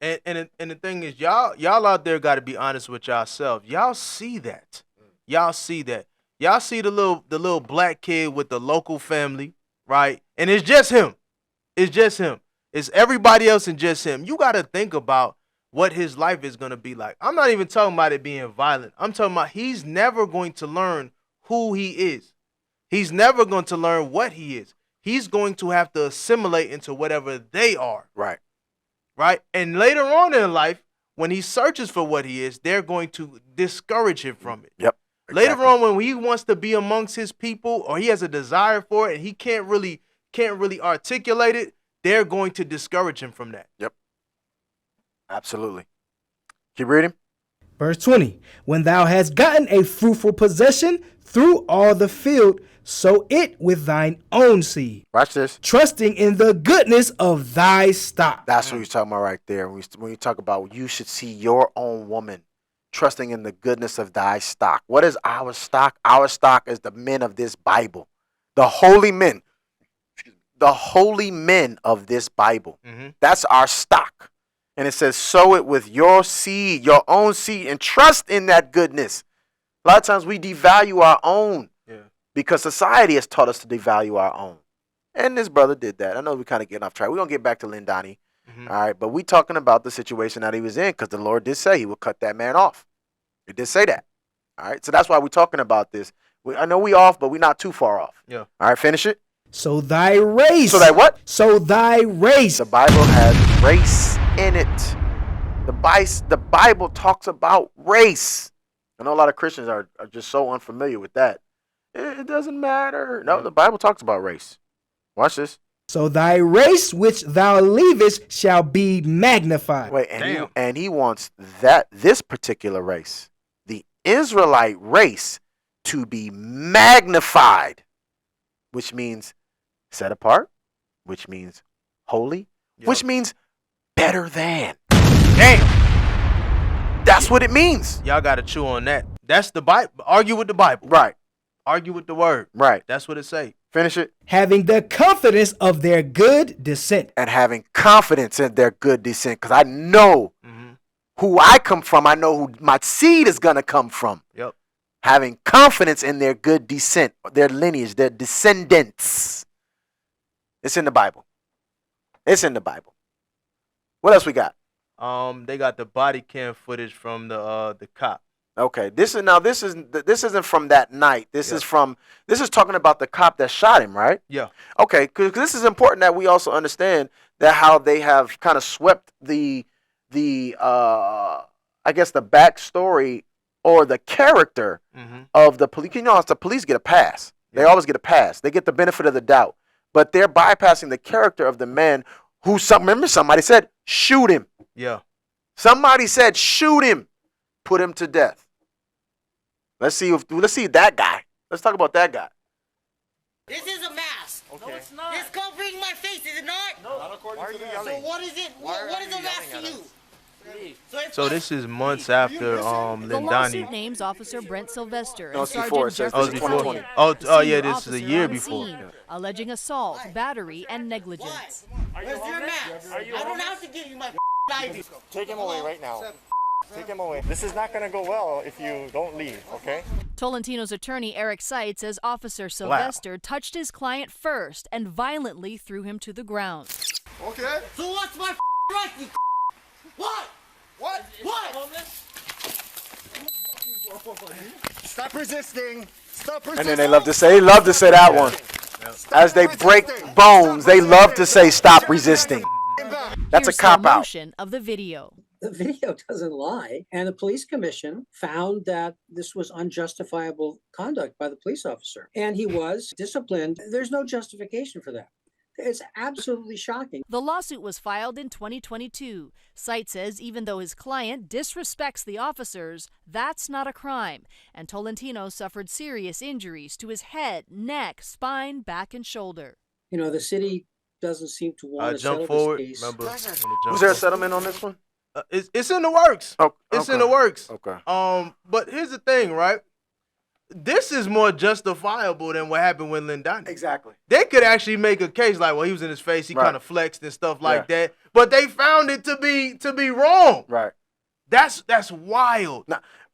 And the thing is, y'all out there got to be honest with yourselves. Y'all see that. Y'all see that. Y'all see the little black kid with the local family, right? And it's just him. It's just him. It's everybody else and just him. You got to think about what his life is going to be like. I'm not even talking about it being violent. I'm talking about he's never going to learn who he is. He's never going to learn what he is. He's going to have to assimilate into whatever they are. Right. Right? And later on in life, when he searches for what he is, they're going to discourage him from it. Yep. Later Exactly. on, when he wants to be amongst his people or he has a desire for it and he can't really articulate it, they're going to discourage him from that. Yep. Absolutely. Keep reading. Verse 20. When thou hast gotten a fruitful possession through all the field, sow it with thine own seed. Watch this. Trusting in the goodness of thy stock. That's what he's talking about right there. When you talk about you should see your own woman trusting in the goodness of thy stock. What is our stock? Our stock is the men of this Bible. The holy men. The holy men of this Bible. Mm-hmm. That's our stock. And it says, sow it with your seed, your own seed, and trust in that goodness. A lot of times we devalue our own. Yeah. Because society has taught us to devalue our own. And this brother did that. I know we're kind of getting off track. We're going to get back to Lindani. All right. But we talking about the situation that he was in because the Lord did say he would cut that man off. He did say that. All right. So that's why we're talking about this. I know we off, but we're not too far off. Yeah. All right. Finish it. So thy race. So that what? So thy race. The Bible has race in it. The Bible talks about race. I know a lot of Christians are just so unfamiliar with that. It doesn't matter. No, the Bible talks about race. Watch this. So thy race which thou leavest shall be magnified. Wait, and he wants this particular race, the Israelite race, to be magnified, which means set apart, which means holy, which means better than. Damn. That's what it means. Y'all got to chew on that. That's the Bible. Argue with the Bible. Right. Argue with the word. Right. That's what it say. Finish it. Having the confidence of their good descent. And having confidence in their good descent. Because I know who I come from. I know who my seed is going to come from. Yep. Having confidence in their good descent, their lineage, their descendants. It's in the Bible. It's in the Bible. What else we got? They got the body cam footage from the cop. Okay, this isn't from that night. This is talking about the cop that shot him, right? Yeah. Okay, because this is important that we also understand that how they have kind of swept the I guess the backstory or the character of the police. You know, the police get a pass. They always get a pass. They get the benefit of the doubt, but they're bypassing the character of the man who. Remember, somebody said, "Shoot him." Yeah. Somebody said, "Shoot him, put him to death." Let's see that guy. Let's talk about that guy. This is a mask. Okay. No, it's not. It's covering my face, is it not? No. Not according to them. So what is it? What is a mask to you? So this is months after The Lindani. lawsuit names Officer Brent Sylvester No, and it's before. Sergeant It says Jefferson 2020. Elliott, Oh, yeah, senior this is a officer year on before. scene, alleging assault, battery, and negligence. Where's your mask? I don't have to give you my ID. Take him away right now. Take him away. This is not going to go well if you don't leave, okay? Tolentino's attorney Eric Seitz says Officer Sylvester touched his client first and violently threw him to the ground. Okay. So what's my right, you What? What? What? Stop resisting. Stop resisting. And then they love to say that one. As they break bones, they love to say, "Stop resisting." That's a Here's cop slow out. motion of the video. The video doesn't lie. And the police commission found that this was unjustifiable conduct by the police officer. And he was disciplined. There's no justification for that. It's absolutely shocking. The lawsuit was filed in 2022. Seitz says even though his client disrespects the officers, that's not a crime. And Tolentino suffered serious injuries to his head, neck, spine, back, and shoulder. You know, the city doesn't seem to want to Jump settle forward. this case. Remember? Was there a settlement on this one? It's in the works. Oh, It's in okay. the works. Okay. But here's the thing, right? This is more justifiable than what happened with Lindani. Exactly. They could actually make a case like, well, he was in his face, he kind of flexed and stuff like that. But they found it to be wrong. Right. That's wild.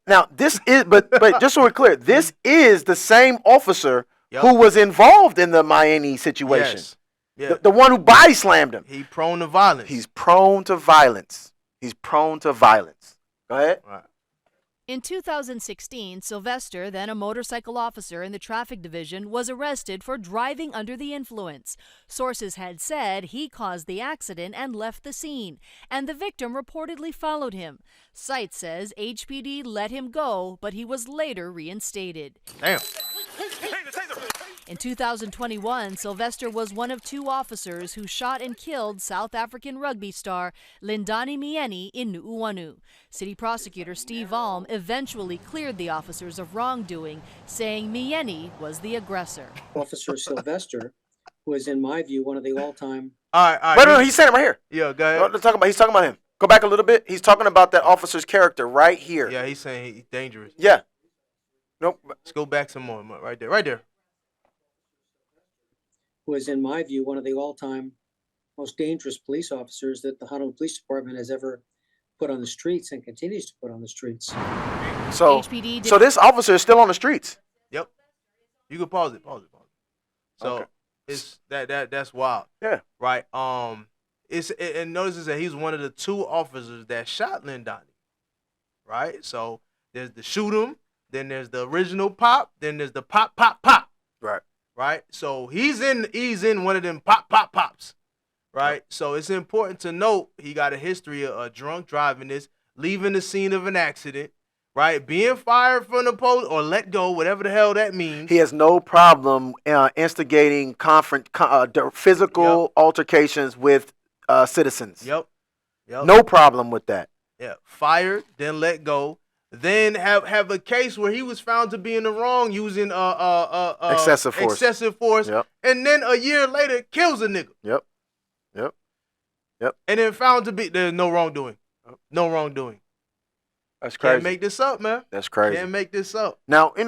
Now this is, but just so we're clear, this is the same officer who was involved in the Miami situation. Yes. Yeah. The one who body slammed him. He prone to violence. He's prone to violence. He's prone to violence. Go ahead. Right. In 2016, Sylvester, then a motorcycle officer in the traffic division, was arrested for driving under the influence. Sources had said he caused the accident and left the scene, and the victim reportedly followed him. Seitz says HPD let him go, but he was later reinstated. Damn. In 2021, Sylvester was one of two officers who shot and killed South African rugby star Lindani Mieni in Nu'uanu. City prosecutor Steve Alm eventually cleared the officers of wrongdoing, saying Mieni was the aggressor. Officer Sylvester was, in my view, one of the all-time... All right. Wait, no, he's saying it right here. Yeah, go ahead. He's talking about him. Go back a little bit. He's talking about that officer's character right here. Yeah, he's saying he's dangerous. Yeah. Nope. Let's go back some more. Right there. Right there. was, in my view, one of the all-time most dangerous police officers that the Honolulu Police Department has ever put on the streets and continues to put on the streets. So, HPD so this officer is still on the streets. Yep. You can pause it. So Okay. it's that's wild. Yeah. Right. And notice that he's one of the 2 officers that shot Lindani. Right. So there's the shoot him, then there's the original pop, then there's the pop. Right. Right. So he's in one of them pops. Right. Yep. So it's important to note he got a history of drunk driving, leaving the scene of an accident. Right, being fired from the post or let go, whatever the hell that means. He has no problem instigating physical altercations with citizens. Yep. No problem with that. Yeah, fired, then let go, then have a case where he was found to be in the wrong using excessive force. Yep. And then a year later kills a nigga. Yep. And then found to be there's no wrongdoing. No wrongdoing. That's crazy. Can't make this up, man. That's crazy. Can't make this up. Now we've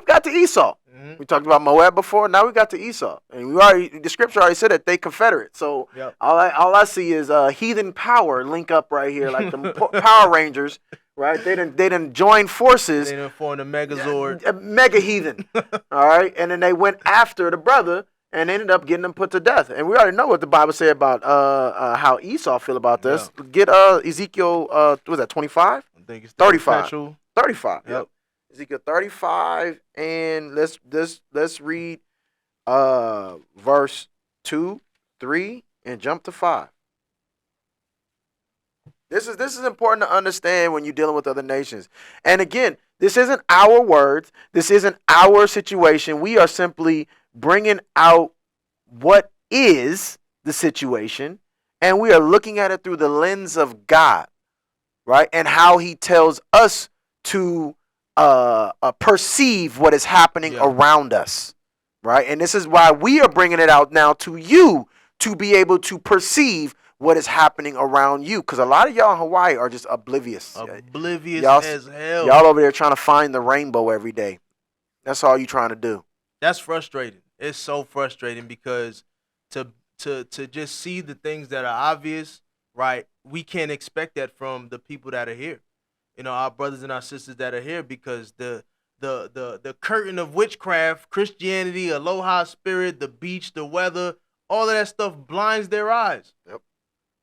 got to Esau. Mm-hmm. We talked about Moab before. Now we got to Esau, and the scripture already said that they Confederate. So all I see is heathen power link up right here, like the Power Rangers, right? They done join forces. They done formed a Megazord, mega heathen. All right, and then they went after the brother and ended up getting him put to death. And we already know what the Bible said about how Esau feel about this. Yeah. Get Ezekiel, what was that, 25? I think it's 35. 35. Yep. Ezekiel 35, and let's read verse 2, 3, and jump to 5. This is important to understand when you're dealing with other nations. And again, this isn't our words. This isn't our situation. We are simply bringing out what is the situation, and we are looking at it through the lens of God, right? And how he tells us to perceive what is happening around us, right? And this is why we are bringing it out now to you to be able to perceive what is happening around you, because a lot of y'all in Hawaii are just oblivious. As hell. Y'all over there trying to find the rainbow every day. That's all you trying to do. That's frustrating. It's so frustrating because to just see the things that are obvious, right? We can't expect that from the people that are here. You know, our brothers and our sisters that are here, because the curtain of witchcraft, Christianity, aloha spirit, the beach, the weather, all of that stuff blinds their eyes. Yep.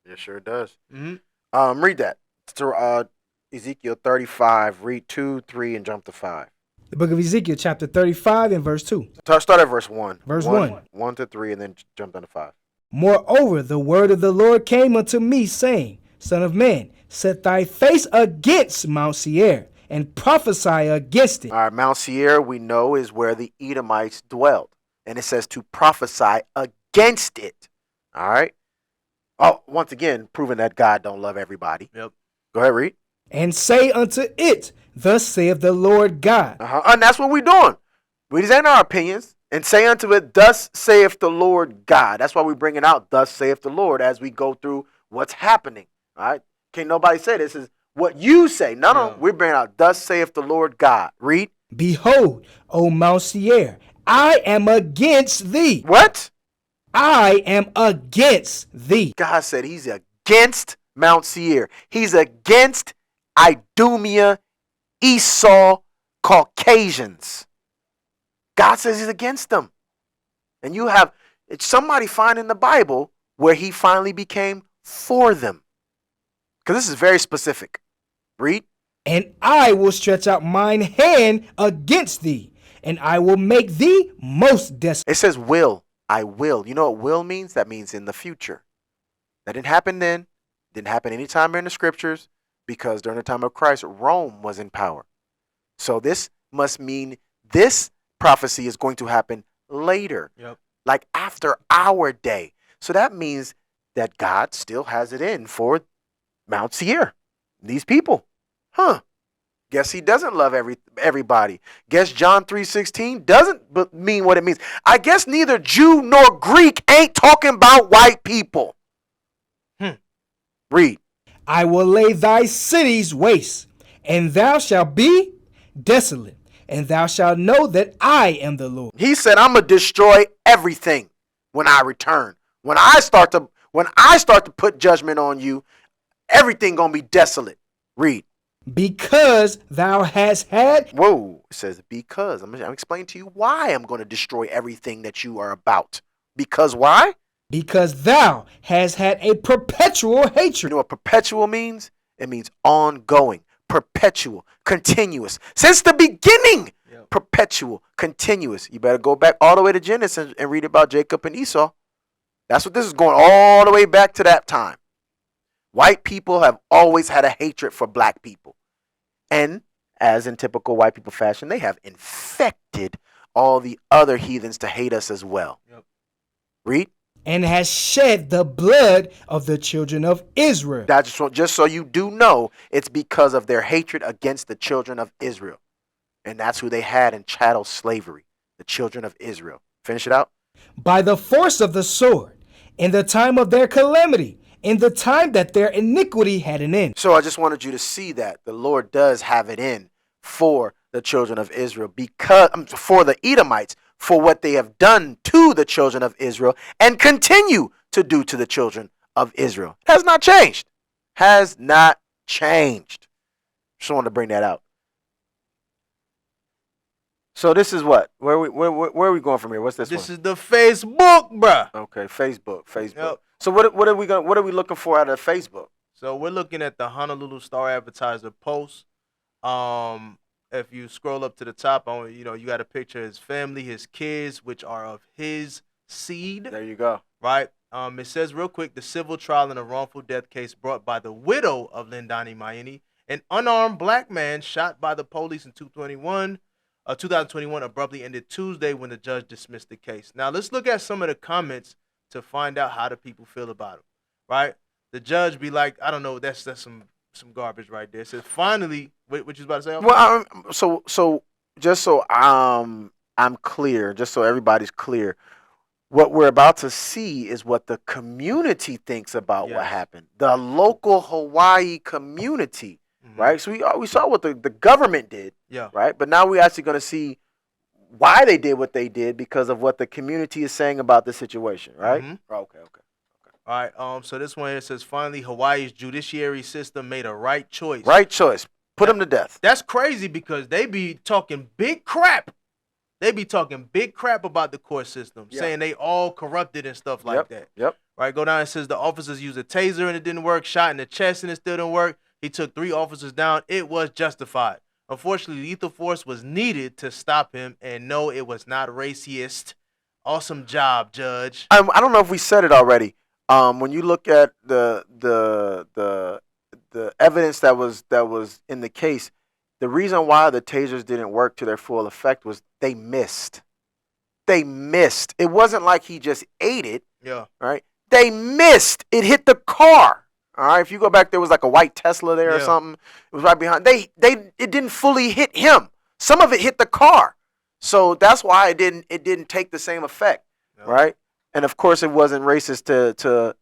It sure does. Mm-hmm. Read that. To Ezekiel 35, read 2, 3, and jump to 5. The book of Ezekiel, chapter 35 and verse 2. Start at verse 1. Verse 1. 1 to 3, and then jump down to 5. Moreover, the word of the Lord came unto me, saying, Son of man, set thy face against Mount Seir, and prophesy against it. All right, Mount Seir, we know, is where the Edomites dwelled. And it says to prophesy against it. All right? Oh, once again, proving that God don't love everybody. Yep. Go ahead, read. And say unto it, Thus saith the Lord God. And that's what we're doing. We saying our opinions and say unto it, Thus saith the Lord God. That's why we're bringing out, Thus saith the Lord, as we go through what's happening. All right? Can't nobody say this is what you say. No, we're bringing out, Thus saith the Lord God. Read. Behold, O Mount Seir, I am against thee. What? I am against thee. God said he's against Mount Seir. He's against Idumea, Esau, Caucasians. God says he's against them. And you have somebody find in the Bible where he finally became for them. Because this is very specific. Read. And I will stretch out mine hand against thee, and I will make thee most desolate. It says will. I will. You know what will means? That means in the future. That didn't happen then. Didn't happen anytime in the scriptures, because during the time of Christ, Rome was in power. So this must mean this prophecy is going to happen later. Yep. Like after our day. So that means that God still has it in for Mount Seir. These people. Guess he doesn't love everybody. Guess John 3:16 doesn't mean what it means. I guess neither Jew nor Greek ain't talking about white people. Read. I will lay thy cities waste, and thou shalt be desolate, and thou shalt know that I am the Lord. He said, I'm going to destroy everything when I return. When I start to put judgment on you, everything gonna be desolate. Read. Because thou hast had. Whoa, it says because. I'm explaining to you why I'm going to destroy everything that you are about. Because why? Because thou hast had a perpetual hatred. You know what perpetual means? It means ongoing, perpetual, continuous. Since the beginning, perpetual, continuous. You better go back all the way to Genesis and read about Jacob and Esau. That's what this is going all the way back to that time. White people have always had a hatred for black people. And as in typical white people fashion, they have infected all the other heathens to hate us as well. Yep. Read. And has shed the blood of the children of Israel. That's just so you do know, it's because of their hatred against the children of Israel. And that's who they had in chattel slavery, the children of Israel. Finish it out. By the force of the sword, in the time of their calamity, in the time that their iniquity had an end. So I just wanted you to see that the Lord does have it in for the children of Israel, because for the Edomites, for what they have done to the children of Israel and continue to do to the children of Israel. Has not changed. Has not changed. Just wanted to bring that out. So this is what? Where are we going from here? What's this one? This is the Facebook, bruh. Okay, Facebook. Yep. So what are we looking for out of Facebook? So we're looking at the Honolulu Star Advertiser post. If you scroll up to the top, you got a picture of his family, his kids, which are of his seed. There you go. Right. It says real quick, the civil trial in a wrongful death case brought by the widow of Lindani Mayini, an unarmed black man shot by the police in 2021 abruptly ended Tuesday when the judge dismissed the case. Now let's look at some of the comments to find out how the people feel about him. Right. The judge be like, I don't know, that's some garbage right there. It says finally, what you about to say? Well, so just so I'm clear, just so everybody's clear, what we're about to see is what the community thinks about what happened. The local Hawaii community, right? So we saw what the government did, right? But now we're actually going to see why they did what they did because of what the community is saying about the situation, right? Okay. All right. So this one here says finally Hawaii's judiciary system made a right choice. Right choice. Put him to death. That's crazy because they be talking big crap. They be talking big crap about the court system, saying they all corrupted and stuff like that. Yep. Right. Go down. It says the officers used a taser and it didn't work. Shot in the chest and it still didn't work. He took 3 officers down. It was justified. Unfortunately, lethal force was needed to stop him. And no, it was not racist. Awesome job, Judge. I don't know if we said it already. When you look at the evidence that was in the case, the reason why the tasers didn't work to their full effect was they missed. They missed. It wasn't like he just ate it. Yeah. Right. They missed. It hit the car. All right. If you go back, there was like a white Tesla there or something. It was right behind. It didn't fully hit him. Some of it hit the car. So that's why it didn't take the same effect. No. Right. And of course, it wasn't racist to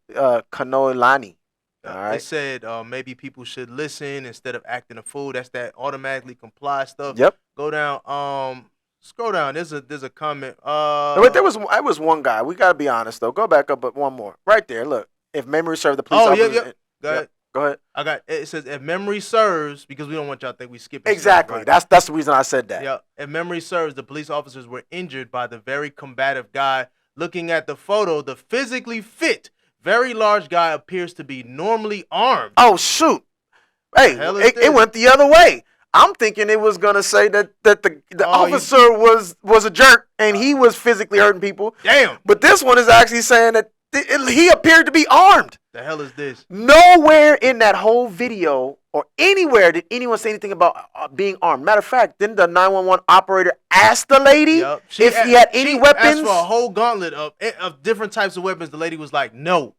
Kanoilani. All right. They said maybe people should listen instead of acting a fool. That's that automatically comply stuff. Yep. Go down. Scroll down. There's a comment. But there was one guy. We gotta be honest though. Go back up, but one more. Right there. Look. If memory serves, the police officers. Yeah. Go ahead. Go ahead. It says if memory serves, because we don't want y'all to think we skip. Exactly. Stuff, right? That's the reason I said that. Yeah. If memory serves, the police officers were injured by the very combative guy. Looking at the photo, the physically fit, very large guy appears to be normally armed. Oh, shoot. Hey, it went the other way. I'm thinking it was going to say that the officer was a jerk and he was physically hurting people. Damn. But this one is actually saying that he appeared to be armed. The hell is this? Nowhere in that whole video or anywhere did anyone say anything about being armed. Matter of fact, didn't the 911 operator ask the lady if he had any weapons? Asked for a whole gauntlet of different types of weapons. The lady was like, no.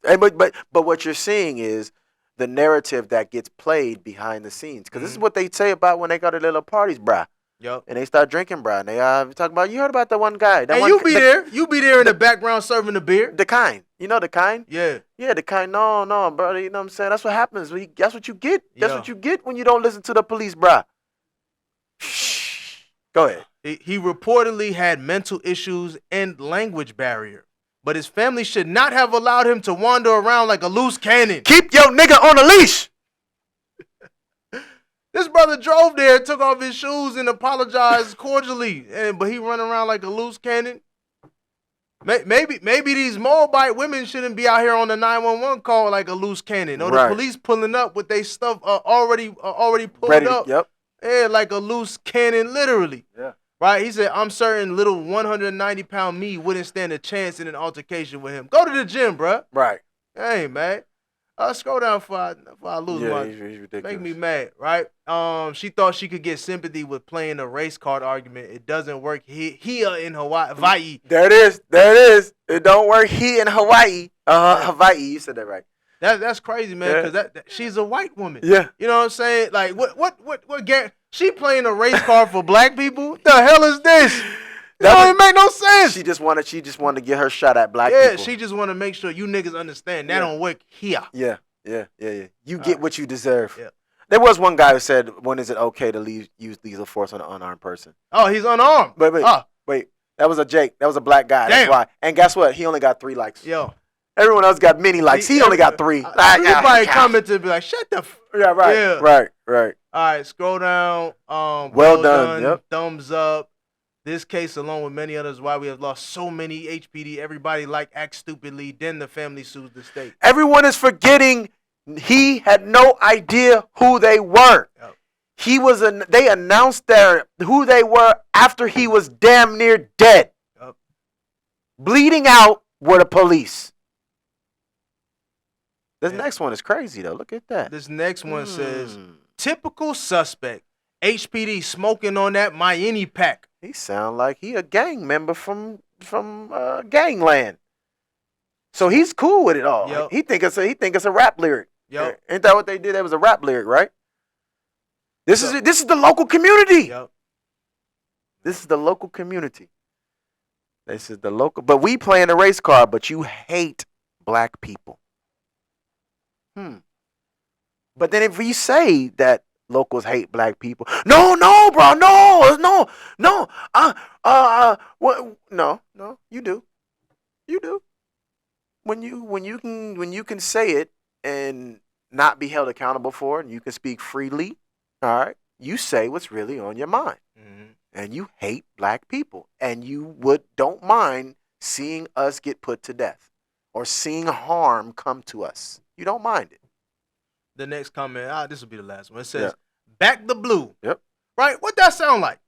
But what you're seeing is the narrative that gets played behind the scenes. Because this is what they say about when they go to little parties, bruh. Yep. And they start drinking, bruh. And they talk about, you heard about that one guy. And you be there in the background serving the beer. The kind. You know the kind? Yeah. Yeah, the kind. No, brother. You know what I'm saying? That's what happens. That's what you get. That's what you get when you don't listen to the police, bruh. Go ahead. He reportedly had mental issues and language barrier. but his family should not have allowed him to wander around like a loose cannon. Keep your nigga on a leash. This brother drove there, took off his shoes, and apologized cordially, but he run around like a loose cannon. Maybe these Moabite women shouldn't be out here on the 911 call like a loose cannon. Or the police pulling up with their stuff already pulled up. Yep. Yeah, like a loose cannon, literally. Yeah. Right? He said, I'm certain little 190-pound me wouldn't stand a chance in an altercation with him. Go to the gym, bruh. Right. Hey, man. Scroll down before I lose my. He's ridiculous. Make me mad, right? She thought she could get sympathy with playing a race card argument. It doesn't work here in Hawaii. There it is. It don't work here in Hawaii. Hawaii. You said that right. That's crazy, man. Because that she's a white woman. Yeah. You know what I'm saying? Like what? She playing a race card for black people? The hell is this? That don't even make no sense. She just wanted to get her shot at black people. Yeah, she just want to make sure you niggas understand that don't work here. Yeah. You get what you deserve. Yeah. There was one guy who said, when is it okay to use lethal force on an unarmed person? Oh, he's unarmed. Wait. That was a Jake. That was a black guy. Damn. That's why. And guess what? He only got 3 likes. Yo. Everyone else got many likes. He only got 3. Everybody commented and be like, shut the Yeah, right. Yeah. Right. All right, scroll down. Well done. Yep. Thumbs up. This case, along with many others, why we have lost so many HPD. Everybody acts stupidly. Then the family sues the state. Everyone is forgetting he had no idea who they were. Yep. They announced who they were after he was damn near dead. Yep. Bleeding out were the police. This next one is crazy though. Look at that. This next one says, typical suspect. HPD smoking on that Miami pack. He sound like he a gang member from gangland. So he's cool with it all. Yep. He think it's a rap lyric. Yep. Ain't that what they did? That was a rap lyric, right? This is the local community. Yep. This is the local community. This is the local. But we playing a race card. But you hate black people. But then if we say that locals hate black people, no, bro, no. No, you do. When you can say it and not be held accountable for it, and you can speak freely, all right, you say what's really on your mind. And you hate black people, and you don't mind seeing us get put to death or seeing harm come to us. You don't mind it. The next comment, this will be the last one. It says, back the blue. Yep. Right? What that sound like?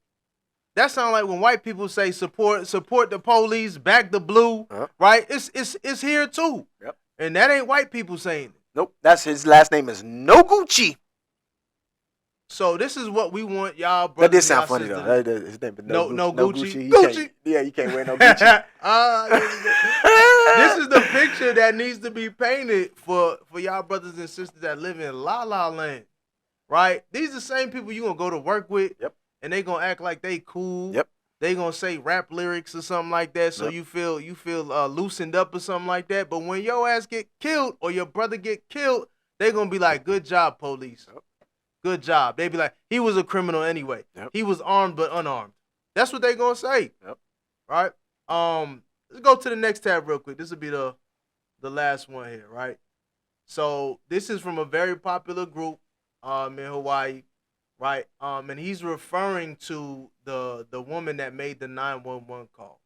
That sound like when white people say support the police, back the blue. Right? It's here too. Yep. And that ain't white people saying it. Nope. That's his last name is Noguchi. So this is what we want y'all brothers. That did sound funny though. His name is Gucci. Gucci. You can't wear no Gucci. This is the picture that needs to be painted for y'all brothers and sisters that live in La La Land, right? These are the same people you gonna go to work with, and they gonna act like they cool. Yep. They gonna say rap lyrics or something like that, so you feel loosened up or something like that. But when your ass get killed or your brother get killed, they gonna be like, "Good job, police. Good job." They be like, "He was a criminal anyway. He was armed but unarmed." That's what they gonna say. Right? Let's go to the next tab real quick. This will be the last one here, right? So this is from a very popular group in Hawaii, right? And he's referring to the woman that made the 911 call,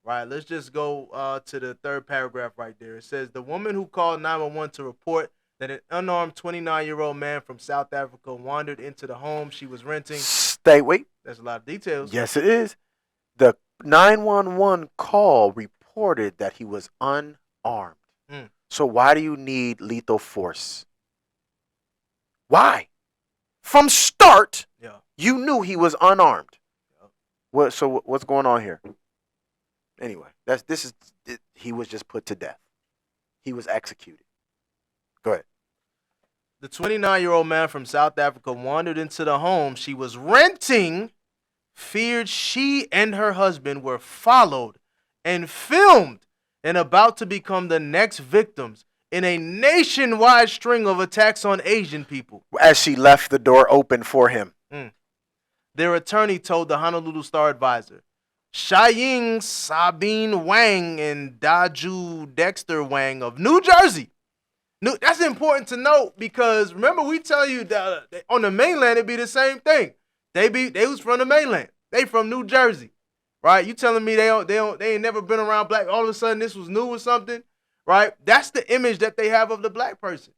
right? Let's just go to the third paragraph right there. It says, the woman who called 911 to report that an unarmed 29-year-old man from South Africa wandered into the home she was renting. Wait. That's a lot of details. Yes, it is. The 911 call reported that he was unarmed. So why do you need lethal force? Why? From start, you knew he was unarmed. So what's going on here? Anyway, he was just put to death. He was executed. Go ahead. The 29-year-old man from South Africa wandered into the home she was renting, feared she and her husband were followed and filmed and about to become the next victims in a nationwide string of attacks on Asian people. As she left the door open for him. Their attorney told the Honolulu Star Advisor, Shaying Sabine Wang and Daju Dexter Wang of New Jersey. That's important to note because remember we tell you that on the mainland it'd be the same thing. They was from the mainland. They from New Jersey, right? You telling me they ain't never been around black? All of a sudden this was new or something, right? That's the image that they have of the black person,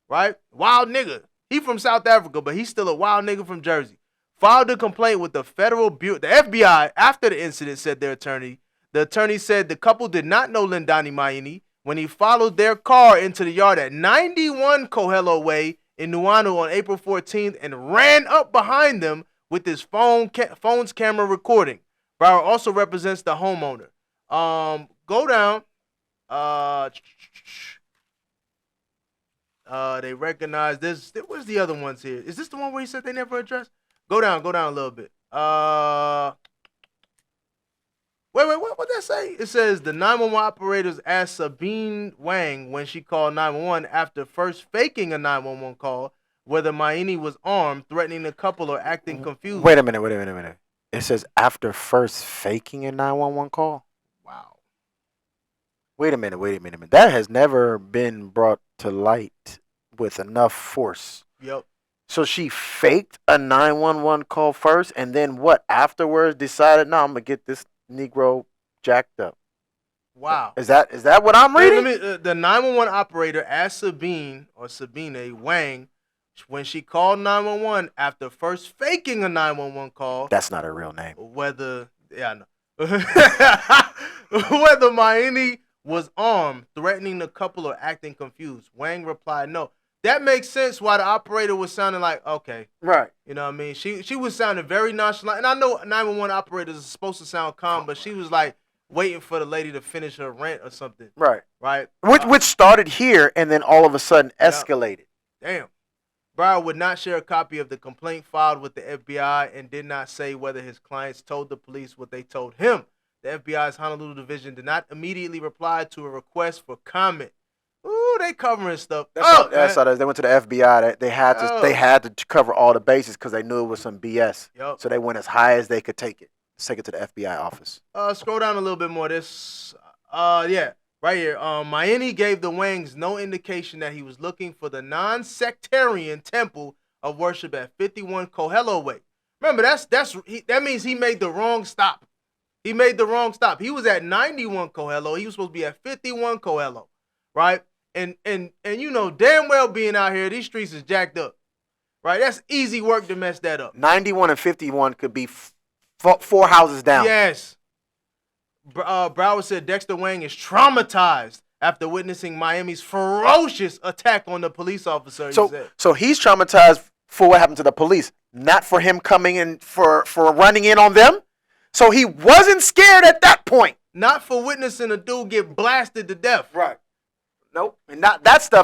right? Wild nigga. He from South Africa, but he's still a wild nigga from Jersey. Filed a complaint with the Federal Bureau, the FBI, after the incident, said their attorney. The attorney said the couple did not know Lindani Mayini when he followed their car into the yard at 91 Kohelo Way in Nuanu on April 14th and ran up behind them with his phone's camera recording. Brower also represents the homeowner. Go down. They recognize this. Where's the other ones here? Is this the one where he said they never addressed? Go down a little bit. Wait, what that say? It says the 911 operators asked Sabine Wang when she called 911 after first faking a 911 call whether Mayini was armed, threatening the couple, or acting confused. Wait a minute. It says after first faking a 911 call? Wow. Wait a minute. That has never been brought to light with enough force. Yep. So she faked a 911 call first, and then what? Afterwards, decided, no, I'm gonna get this Negro jacked up. Wow. Is that what I'm reading? The 911 operator asked Sabine Wang when she called 911 after first faking a 911 call. That's not her real name. Whether Mayini was armed, threatening the couple, or acting confused. Wang replied, no. That makes sense why the operator was sounding like, okay. Right. You know what I mean? She was sounding very nonchalant. And I know 911 operators are supposed to sound calm, but she was like waiting for the lady to finish her rant or something. Right. Right? Which started here and then all of a sudden escalated. Damn. Brower would not share a copy of the complaint filed with the FBI and did not say whether his clients told the police what they told him. The FBI's Honolulu division did not immediately reply to a request for comment. Ooh, they covering stuff. That's how they went to the FBI. They had to cover all the bases because they knew it was some BS. Yep. So they went as high as they could take it. Take it to the FBI office. Scroll down a little bit more. Right here. Mayini gave the Wangs no indication that he was looking for the non-sectarian temple of worship at 51 Kohelo Way. Remember, that means he made the wrong stop. He was at 91 Kohelo. He was supposed to be at 51 Kohelo, right? And you know damn well being out here, these streets is jacked up, right? That's easy work to mess that up. 91 and 51 could be four houses down. Yes. Broward said Dexter Wang is traumatized after witnessing Miami's ferocious attack on the police officer. So he's traumatized for what happened to the police, not for him coming in for running in on them. So he wasn't scared at that point. Not for witnessing a dude get blasted to death. Right. Nope. And that's no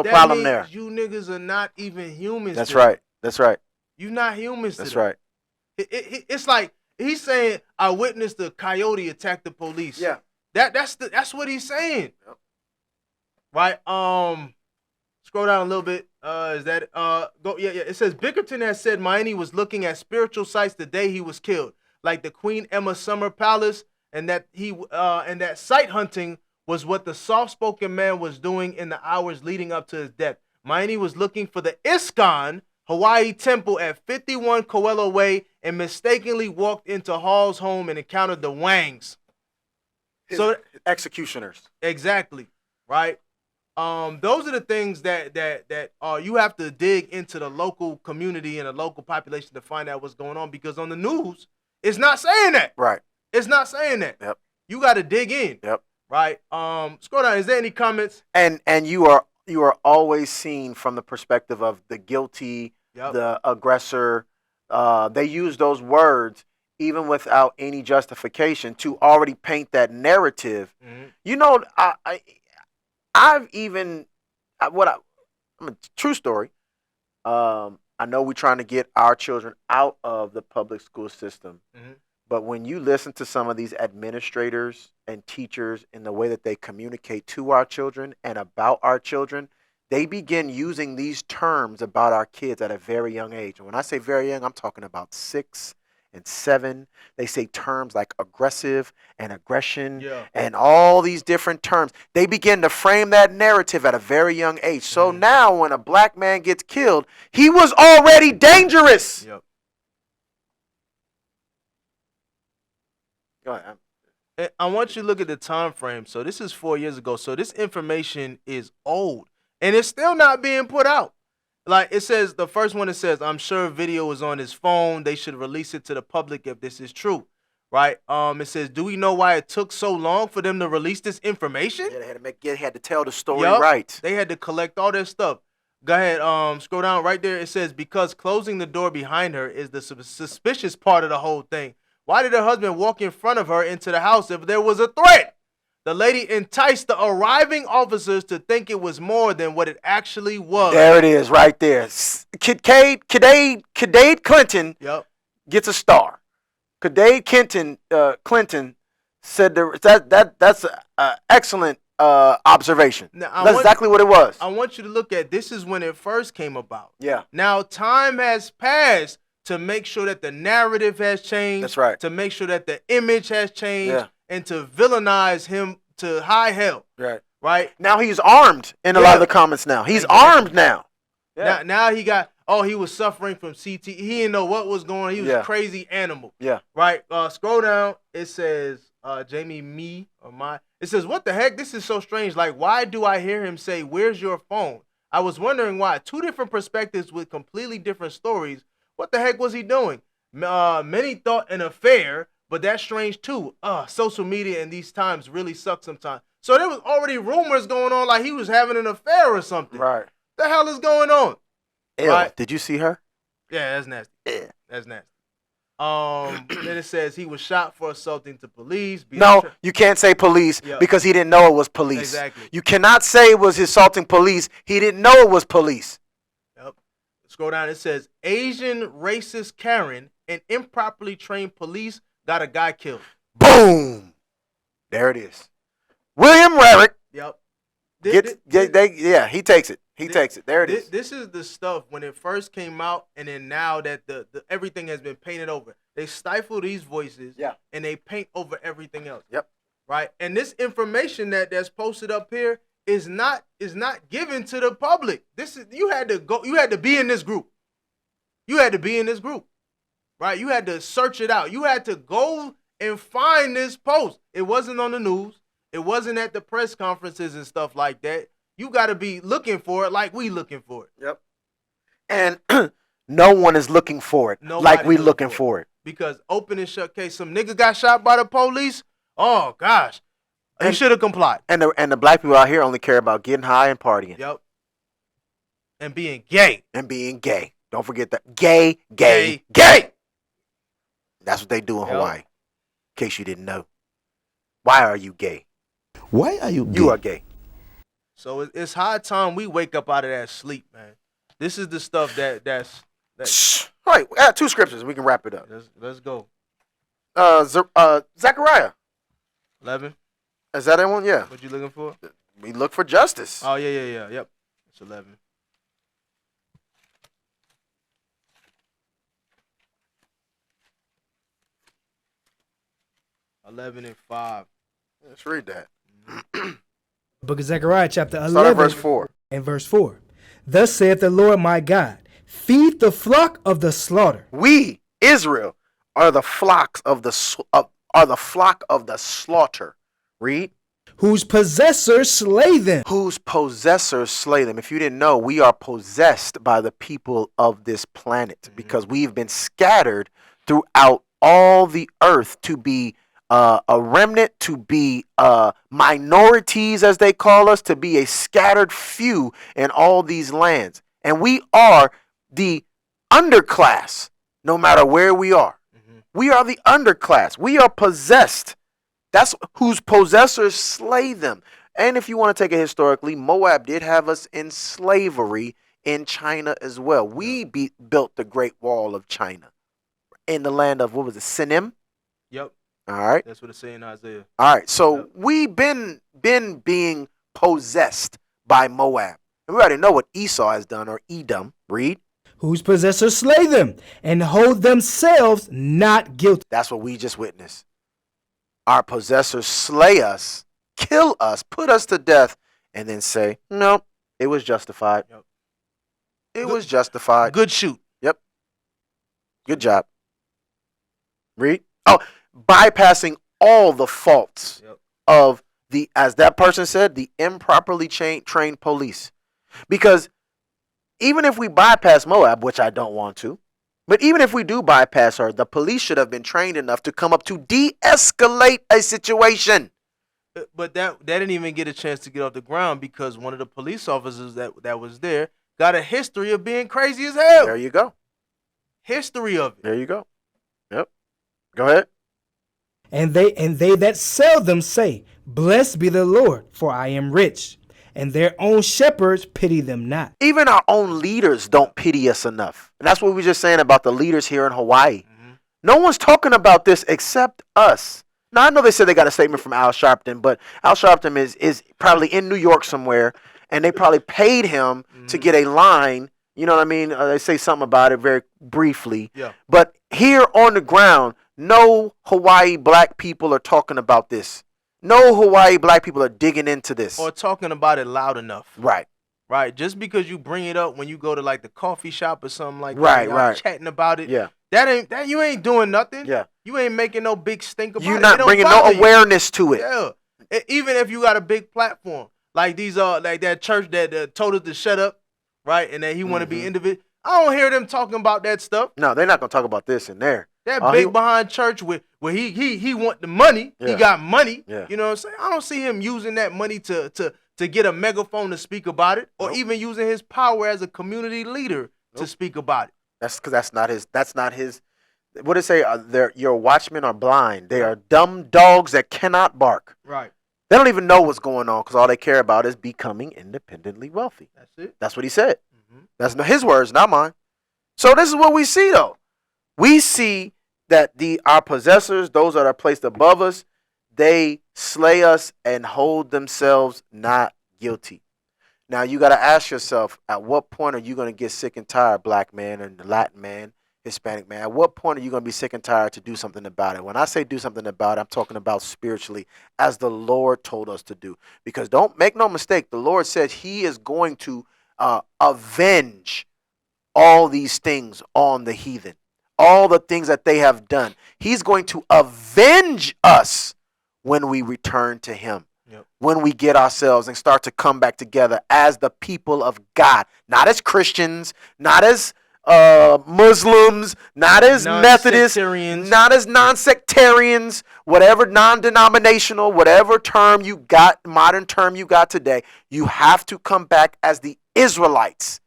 problem there. You niggas are not even humans. That's right. You're not humans. That's right. It's like he's saying I witnessed the coyote attack the police. Yeah. That's what he's saying. Yep. Right. Scroll down a little bit. It says Bickerton has said Mayini was looking at spiritual sites the day he was killed, like the Queen Emma Summer Palace, and that that site hunting was what the soft-spoken man was doing in the hours leading up to his death. Mayini was looking for the ISKCON Hawaii Temple at 51 Kohelo Way and mistakenly walked into Hall's home and encountered the Wangs. So executioners. Exactly. Right? Those are the things that you have to dig into the local community and the local population to find out what's going on, because on the news, it's not saying that. Right. It's not saying that. Yep. You got to dig in. Yep. Right. Scroll down. Is there any comments? And you are always seen from the perspective of the guilty, the aggressor. They use those words even without any justification to already paint that narrative. Mm-hmm. You know, I'm a true story. I know we're trying to get our children out of the public school system. Mm-hmm. But when you listen to some of these administrators and teachers in the way that they communicate to our children and about our children, they begin using these terms about our kids at a very young age. And when I say very young, I'm talking about 6 and 7. They say terms like aggressive and aggression Yeah. and all these different terms. They begin to frame that narrative at a very young age. So now when a black man gets killed, he was already dangerous. Yep. Go ahead. I want you to look at the time frame. So this is 4 years ago. So this information is old, and it's still not being put out. Like it says, the first one, it says, I'm sure video is on his phone. They should release it to the public if this is true, right? It says, do we know why it took so long for them to release this information? Yeah, they had to tell the story Yup. right. They had to collect all their stuff. Go ahead, scroll down right there. It says, because closing the door behind her is the suspicious part of the whole thing. Why did her husband walk in front of her into the house if there was a threat? The lady enticed the arriving officers to think it was more than what it actually was. There it is, right there. Cade Clinton gets a star. Cade Clinton said that's an excellent observation. That's exactly what it was. I want you to look at this is when it first came about. Yeah. Now time has passed to make sure that the narrative has changed. That's right. To make sure that the image has changed. Yeah. And to villainize him to high hell. Right. Right. Now he's armed in a lot of the comments now. He's armed now. Yeah. Now he got, he was suffering from CT. He didn't know what was going on. He was a crazy animal. Yeah. Right. Scroll down. It says, it says, what the heck? This is so strange. Like, why do I hear him say, where's your phone? I was wondering why. 2 different perspectives with completely different stories. What the heck was he doing? Many thought an affair, but that's strange too. Social media in these times really suck sometimes. So there was already rumors going on like he was having an affair or something. Right. The hell is going on? Ew. Right. Did you see her? Yeah, that's nasty. Yeah. That's nasty. Then it says he was shot for assaulting the police. No, you can't say police because he didn't know it was police. Exactly. You cannot say it was assaulting police. He didn't know it was police. Yep. Scroll down. It says Asian racist Karen and improperly trained police got a guy killed. Boom. There it is. William Rarick. Yep. He takes it. He takes it. There it is. This is the stuff when it first came out, and then now that the everything has been painted over. They stifle these voices, and they paint over everything else. Yep. Right. And this information that's posted up here is not given to the public. This is you had to be in this group. You had to be in this group. Right? You had to search it out. You had to go and find this post. It wasn't on the news. It wasn't at the press conferences and stuff like that. You got to be looking for it like we looking for it. Yep. And no one is looking for it like we looking for it. Because open and shut case, some nigga got shot by the police. Oh, gosh. He should have complied. And the black people out here only care about getting high and partying. Yep. And being gay. Don't forget that. Gay. That's what they do in Hawaii. In case you didn't know. Why are you gay? Why are you gay? You are gay. So it's high time we wake up out of that sleep, man. This is the stuff that's right. We got 2 scriptures. We can wrap it up. Let's go. Zechariah 11. Is that that one? Yeah. What you looking for? We look for justice. Oh yeah. Yep. It's 11. and 5. Let's read that. Book of Zechariah, chapter 11, start at verse 4. And verse 4. Thus saith the Lord my God, feed the flock of the slaughter. We, Israel, are the flock of the slaughter. Read. Whose possessors slay them. Whose possessors slay them. If you didn't know, we are possessed by the people of this planet because we've been scattered throughout all the earth to be a remnant, to be minorities, as they call us, to be a scattered few in all these lands. And we are the underclass, no matter where we are. We are the underclass. We are possessed. That's whose possessors slay them. And if you want to take it historically, Moab did have us in slavery in China as well. We built the Great Wall of China in the land of, what was it, Sinim? Yep. All right. That's what it's saying in Isaiah. All right. So we've been being possessed by Moab. And we already know what Esau has done, or Edom. Read. whose possessors slay them and hold themselves not guilty. That's what we just witnessed. Our possessors slay us, kill us, put us to death, and then say, no, it was justified. Yep. It was justified. Good shoot. Yep. Good job. Read. Oh, bypassing all the faults of the, as that person said, the improperly trained police. Because even if we bypass Moab, which I don't want to, but even if we do bypass her, the police should have been trained enough to come up to de-escalate a situation. But that didn't even get a chance to get off the ground because one of the police officers that was there got a history of being crazy as hell. There you go. History of it. There you go. Yep. Go ahead. And they that sell them say, Blessed be the Lord, for I am rich. And their own shepherds pity them not. Even our own leaders don't pity us enough. And that's what we were just saying about the leaders here in Hawaii. No one's talking about this except us. Now, I know they said they got a statement from Al Sharpton, but Al Sharpton is probably in New York somewhere, and they probably paid him to get a line. You know what I mean? They say something about it very briefly. Yeah. But here on the ground, no Hawaii black people are talking about this. No Hawaii black people are digging into this. Or talking about it loud enough. Right. Right. Just because you bring it up when you go to like the coffee shop or something like Right, that. Y'all right. chatting about it. Yeah. That you ain't doing nothing. Yeah. You ain't making no big stink about it. You're It not don't bringing no bother you. awareness to it. Yeah. Even if you got a big platform. Like these like that church that told us to shut up, right? And that he want to be individual. I don't hear them talking about that stuff. No, they're not gonna talk about this in there. That big behind church where he want the money. Yeah. He got money. Yeah. You know what I'm saying? I don't see him using that money to get a megaphone to speak about it, or even using his power as a community leader to speak about it. That's because that's not his. What did it say? Your watchmen are blind. They are dumb dogs that cannot bark. Right. They don't even know what's going on because all they care about is becoming independently wealthy. That's it. That's what he said. That's his words, not mine. So this is what we see, though. We see that our possessors, those that are placed above us, they slay us and hold themselves not guilty. Now, you got to ask yourself, at what point are you going to get sick and tired, black man and Latin man, Hispanic man? At what point are you going to be sick and tired to do something about it? When I say do something about it, I'm talking about spiritually, as the Lord told us to do. Because don't make no mistake, the Lord said he is going to avenge all these things on the heathen, all the things that they have done. He's going to avenge us when we return to him. When we get ourselves and start to come back together as the people of God, not as Christians, not as Muslims, not as Methodists, not as non-sectarians, whatever non-denominational, whatever term you got, modern term you got today, you have to come back as the Israelites,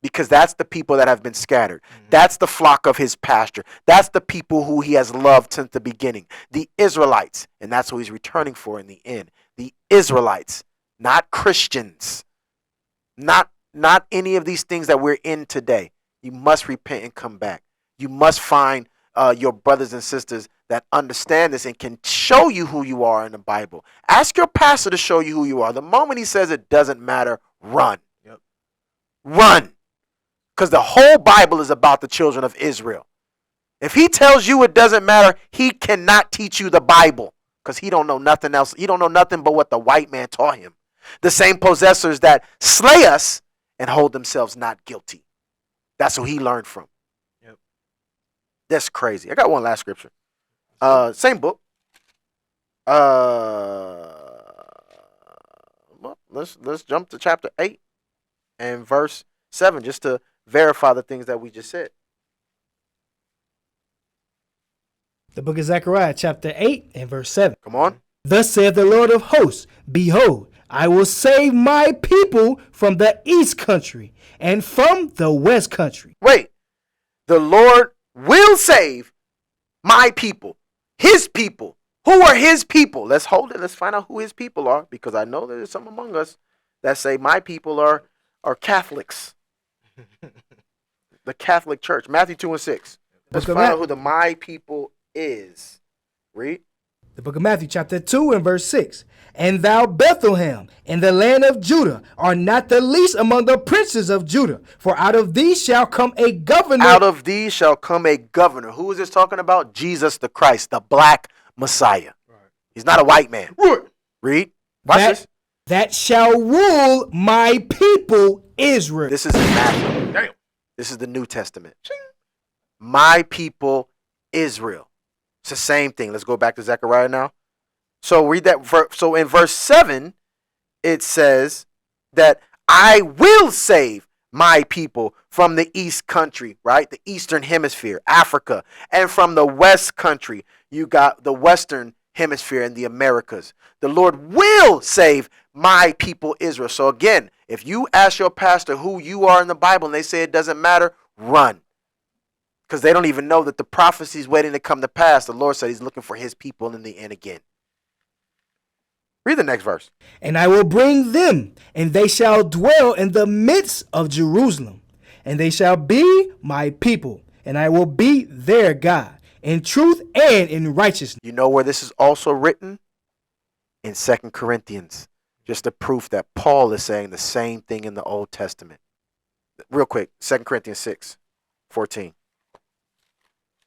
because that's the people that have been scattered. That's the flock of his pasture. That's the people who he has loved since the beginning, the Israelites, and that's who he's returning for in the end. The Israelites, not Christians, not any of these things that we're in today. You must repent and come back. You must find your brothers and sisters that understand this and can show you who you are in the Bible. Ask your pastor to show you who you are. The moment he says it doesn't matter, run. Run. Because the whole Bible is about the children of Israel. If he tells you it doesn't matter, he cannot teach you the Bible. Because he don't know nothing else. He don't know nothing but what the white man taught him. The same possessors that slay us and hold themselves not guilty. That's who he learned from. Yep. That's crazy. I got one last scripture. Same book. Well, let's jump to chapter 8 and verse 7 just to verify the things that we just said. The book of Zechariah, chapter 8 and verse 7. Come on. Thus saith the Lord of hosts, Behold, I will save my people from the east country and from the west country. Wait. The Lord will save my people, his people. Who are his people? Let's hold it. Let's find out who his people are, because I know there's some among us that say my people are Catholics. The Catholic Church. Matthew 2 and 6. Let's find out who the my people is. Read. The book of Matthew, chapter 2 and verse 6. And thou, Bethlehem, in the land of Judah, art not the least among the princes of Judah, for out of thee shall come a governor. Out of thee shall come a governor. Who is this talking about? Jesus the Christ, the black Messiah. Right. He's not a white man. Read. Watch this. That shall rule my people Israel. This is in Matthew. Damn. This is the New Testament. Ching. My people Israel. It's the same thing. Let's go back to Zechariah now. So read that. So in verse 7, it says that I will save my people from the east country, right? The eastern hemisphere, Africa. And from the west country, you got the western hemisphere and the Americas. The Lord will save my people Israel. So again, if you ask your pastor who you are in the Bible and they say it doesn't matter, run. Because they don't even know that the prophecy is waiting to come to pass. The Lord said he's looking for his people in the end again. Read the next verse. And I will bring them, and they shall dwell in the midst of Jerusalem. And they shall be my people, and I will be their God, in truth and in righteousness. You know where this is also written? In 2 Corinthians. Just a proof that Paul is saying the same thing in the Old Testament. Real quick, 2 Corinthians 6, 14.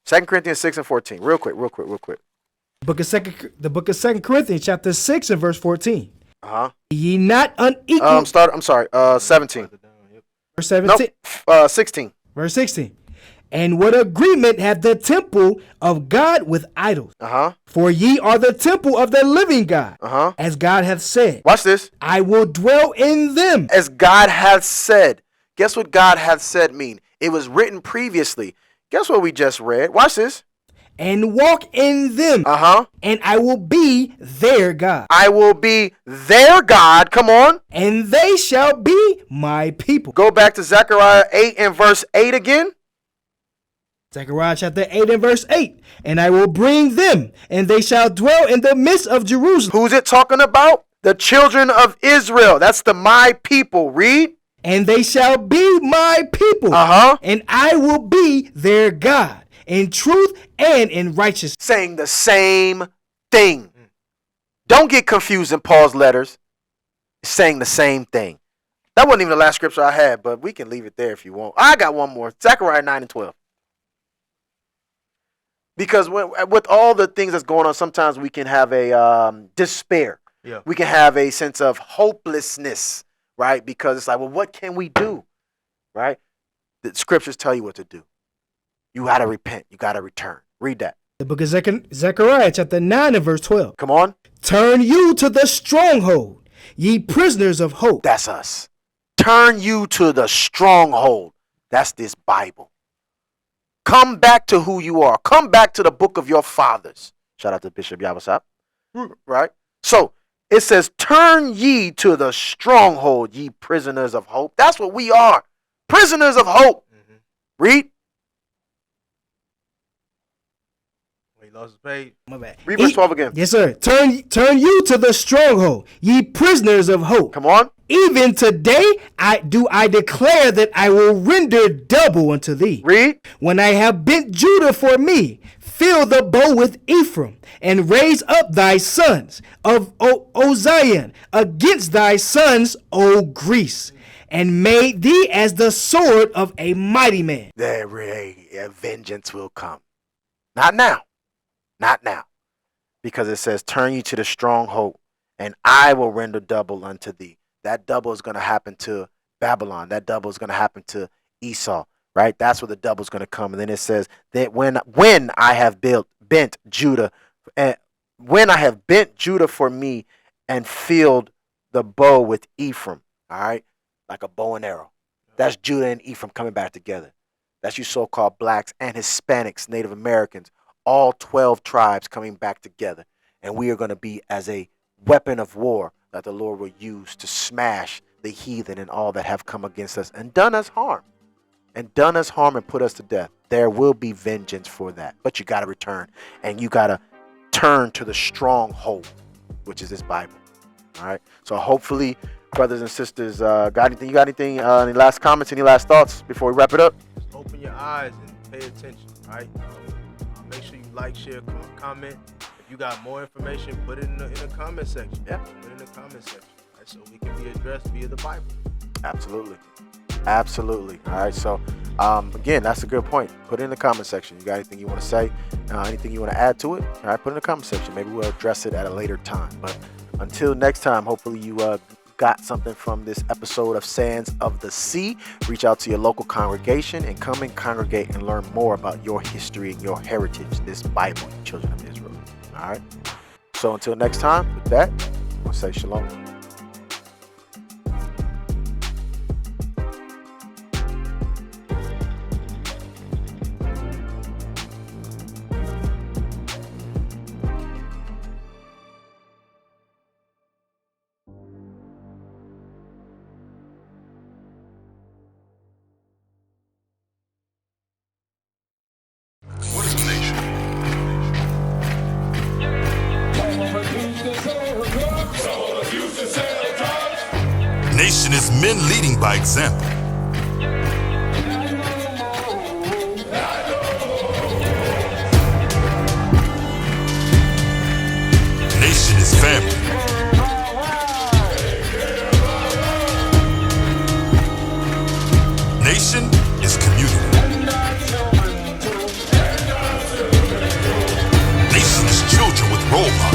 2 Corinthians 6 and 14. Real quick. The book of 2 Corinthians, chapter 6 and verse 14. Uh-huh. Ye not unequal. I'm sorry. 17. Verse 17. Nope. 16. Verse 16. And what agreement hath the temple of God with idols? Uh-huh. For ye are the temple of the living God. Uh-huh. As God hath said. Watch this. I will dwell in them. As God hath said. Guess what God hath said mean? It was written previously. Guess what we just read? Watch this. And walk in them. Uh-huh. And I will be their God. I will be their God. Come on. And they shall be my people. Go back to Zechariah 8 and verse 8 again. Zechariah chapter 8 and verse 8. And I will bring them, and they shall dwell in the midst of Jerusalem. Who's it talking about? The children of Israel. That's the my people. Read. And they shall be my people. Uh-huh. And I will be their God, in truth and in righteousness. Saying the same thing. Don't get confused in Paul's letters. It's saying the same thing. That wasn't even the last scripture I had, but we can leave it there if you want. I got one more. Zechariah 9 and 12. Because with all the things that's going on, sometimes we can have a despair. Yeah. We can have a sense of hopelessness, right? Because it's like, well, what can we do, right? The scriptures tell you what to do. You got to repent. You got to return. Read that. The book of Zechariah, chapter 9 and verse 12. Come on. Turn you to the stronghold, ye prisoners of hope. That's us. Turn you to the stronghold. That's this Bible. Come back to who you are. Come back to the book of your fathers. Shout out to Bishop Yabasap. Right? So it says, turn ye to the stronghold, ye prisoners of hope. That's what we are. Prisoners of hope. Mm-hmm. Read. He lost his page. My bad. Read verse 12 again. Yes, sir. Turn you to the stronghold, ye prisoners of hope. Come on. Even today I declare that I will render double unto thee. Read. When I have bent Judah for me, fill the bow with Ephraim, and raise up thy sons of O Zion against thy sons, O Greece, and made thee as the sword of a mighty man. Vengeance will come. Not now. Not now. Because it says, turn you to the stronghold, and I will render double unto thee. That double is going to happen to Babylon. That double is going to happen to Esau, right? That's where the double is going to come. And then it says that when I have bent Judah, when I have bent Judah for me and filled the bow with Ephraim, all right, like a bow and arrow. That's Judah and Ephraim coming back together. That's you so-called blacks and Hispanics, Native Americans, all 12 tribes coming back together. And we are going to be as a weapon of war that the Lord will use to smash the heathen and all that have come against us and done us harm. And put us to death. There will be vengeance for that. But you got to return. And you got to turn to the stronghold, which is this Bible. All right. So hopefully, brothers and sisters, You got anything? Any last comments? Any last thoughts before we wrap it up? Just open your eyes and pay attention, right? Make sure you like, share, comment. If you got more information, put it in the comment section. Yeah. Put it in the comment section. Right, so we can be addressed via the Bible. Absolutely. Absolutely. All right. So, again, that's a good point. Put it in the comment section. You got anything you want to say? Anything you want to add to it? All right. Put it in the comment section. Maybe we'll address it at a later time. But until next time, hopefully you got something from this episode of Sands of the Sea. Reach out to your local congregation and come and congregate and learn more about your history and your heritage, this Bible, you children of Israel. All right. So until next time, with that, I'll say shalom. Nation is men leading by example. Nation is family. Nation is community. Nation is children with role models.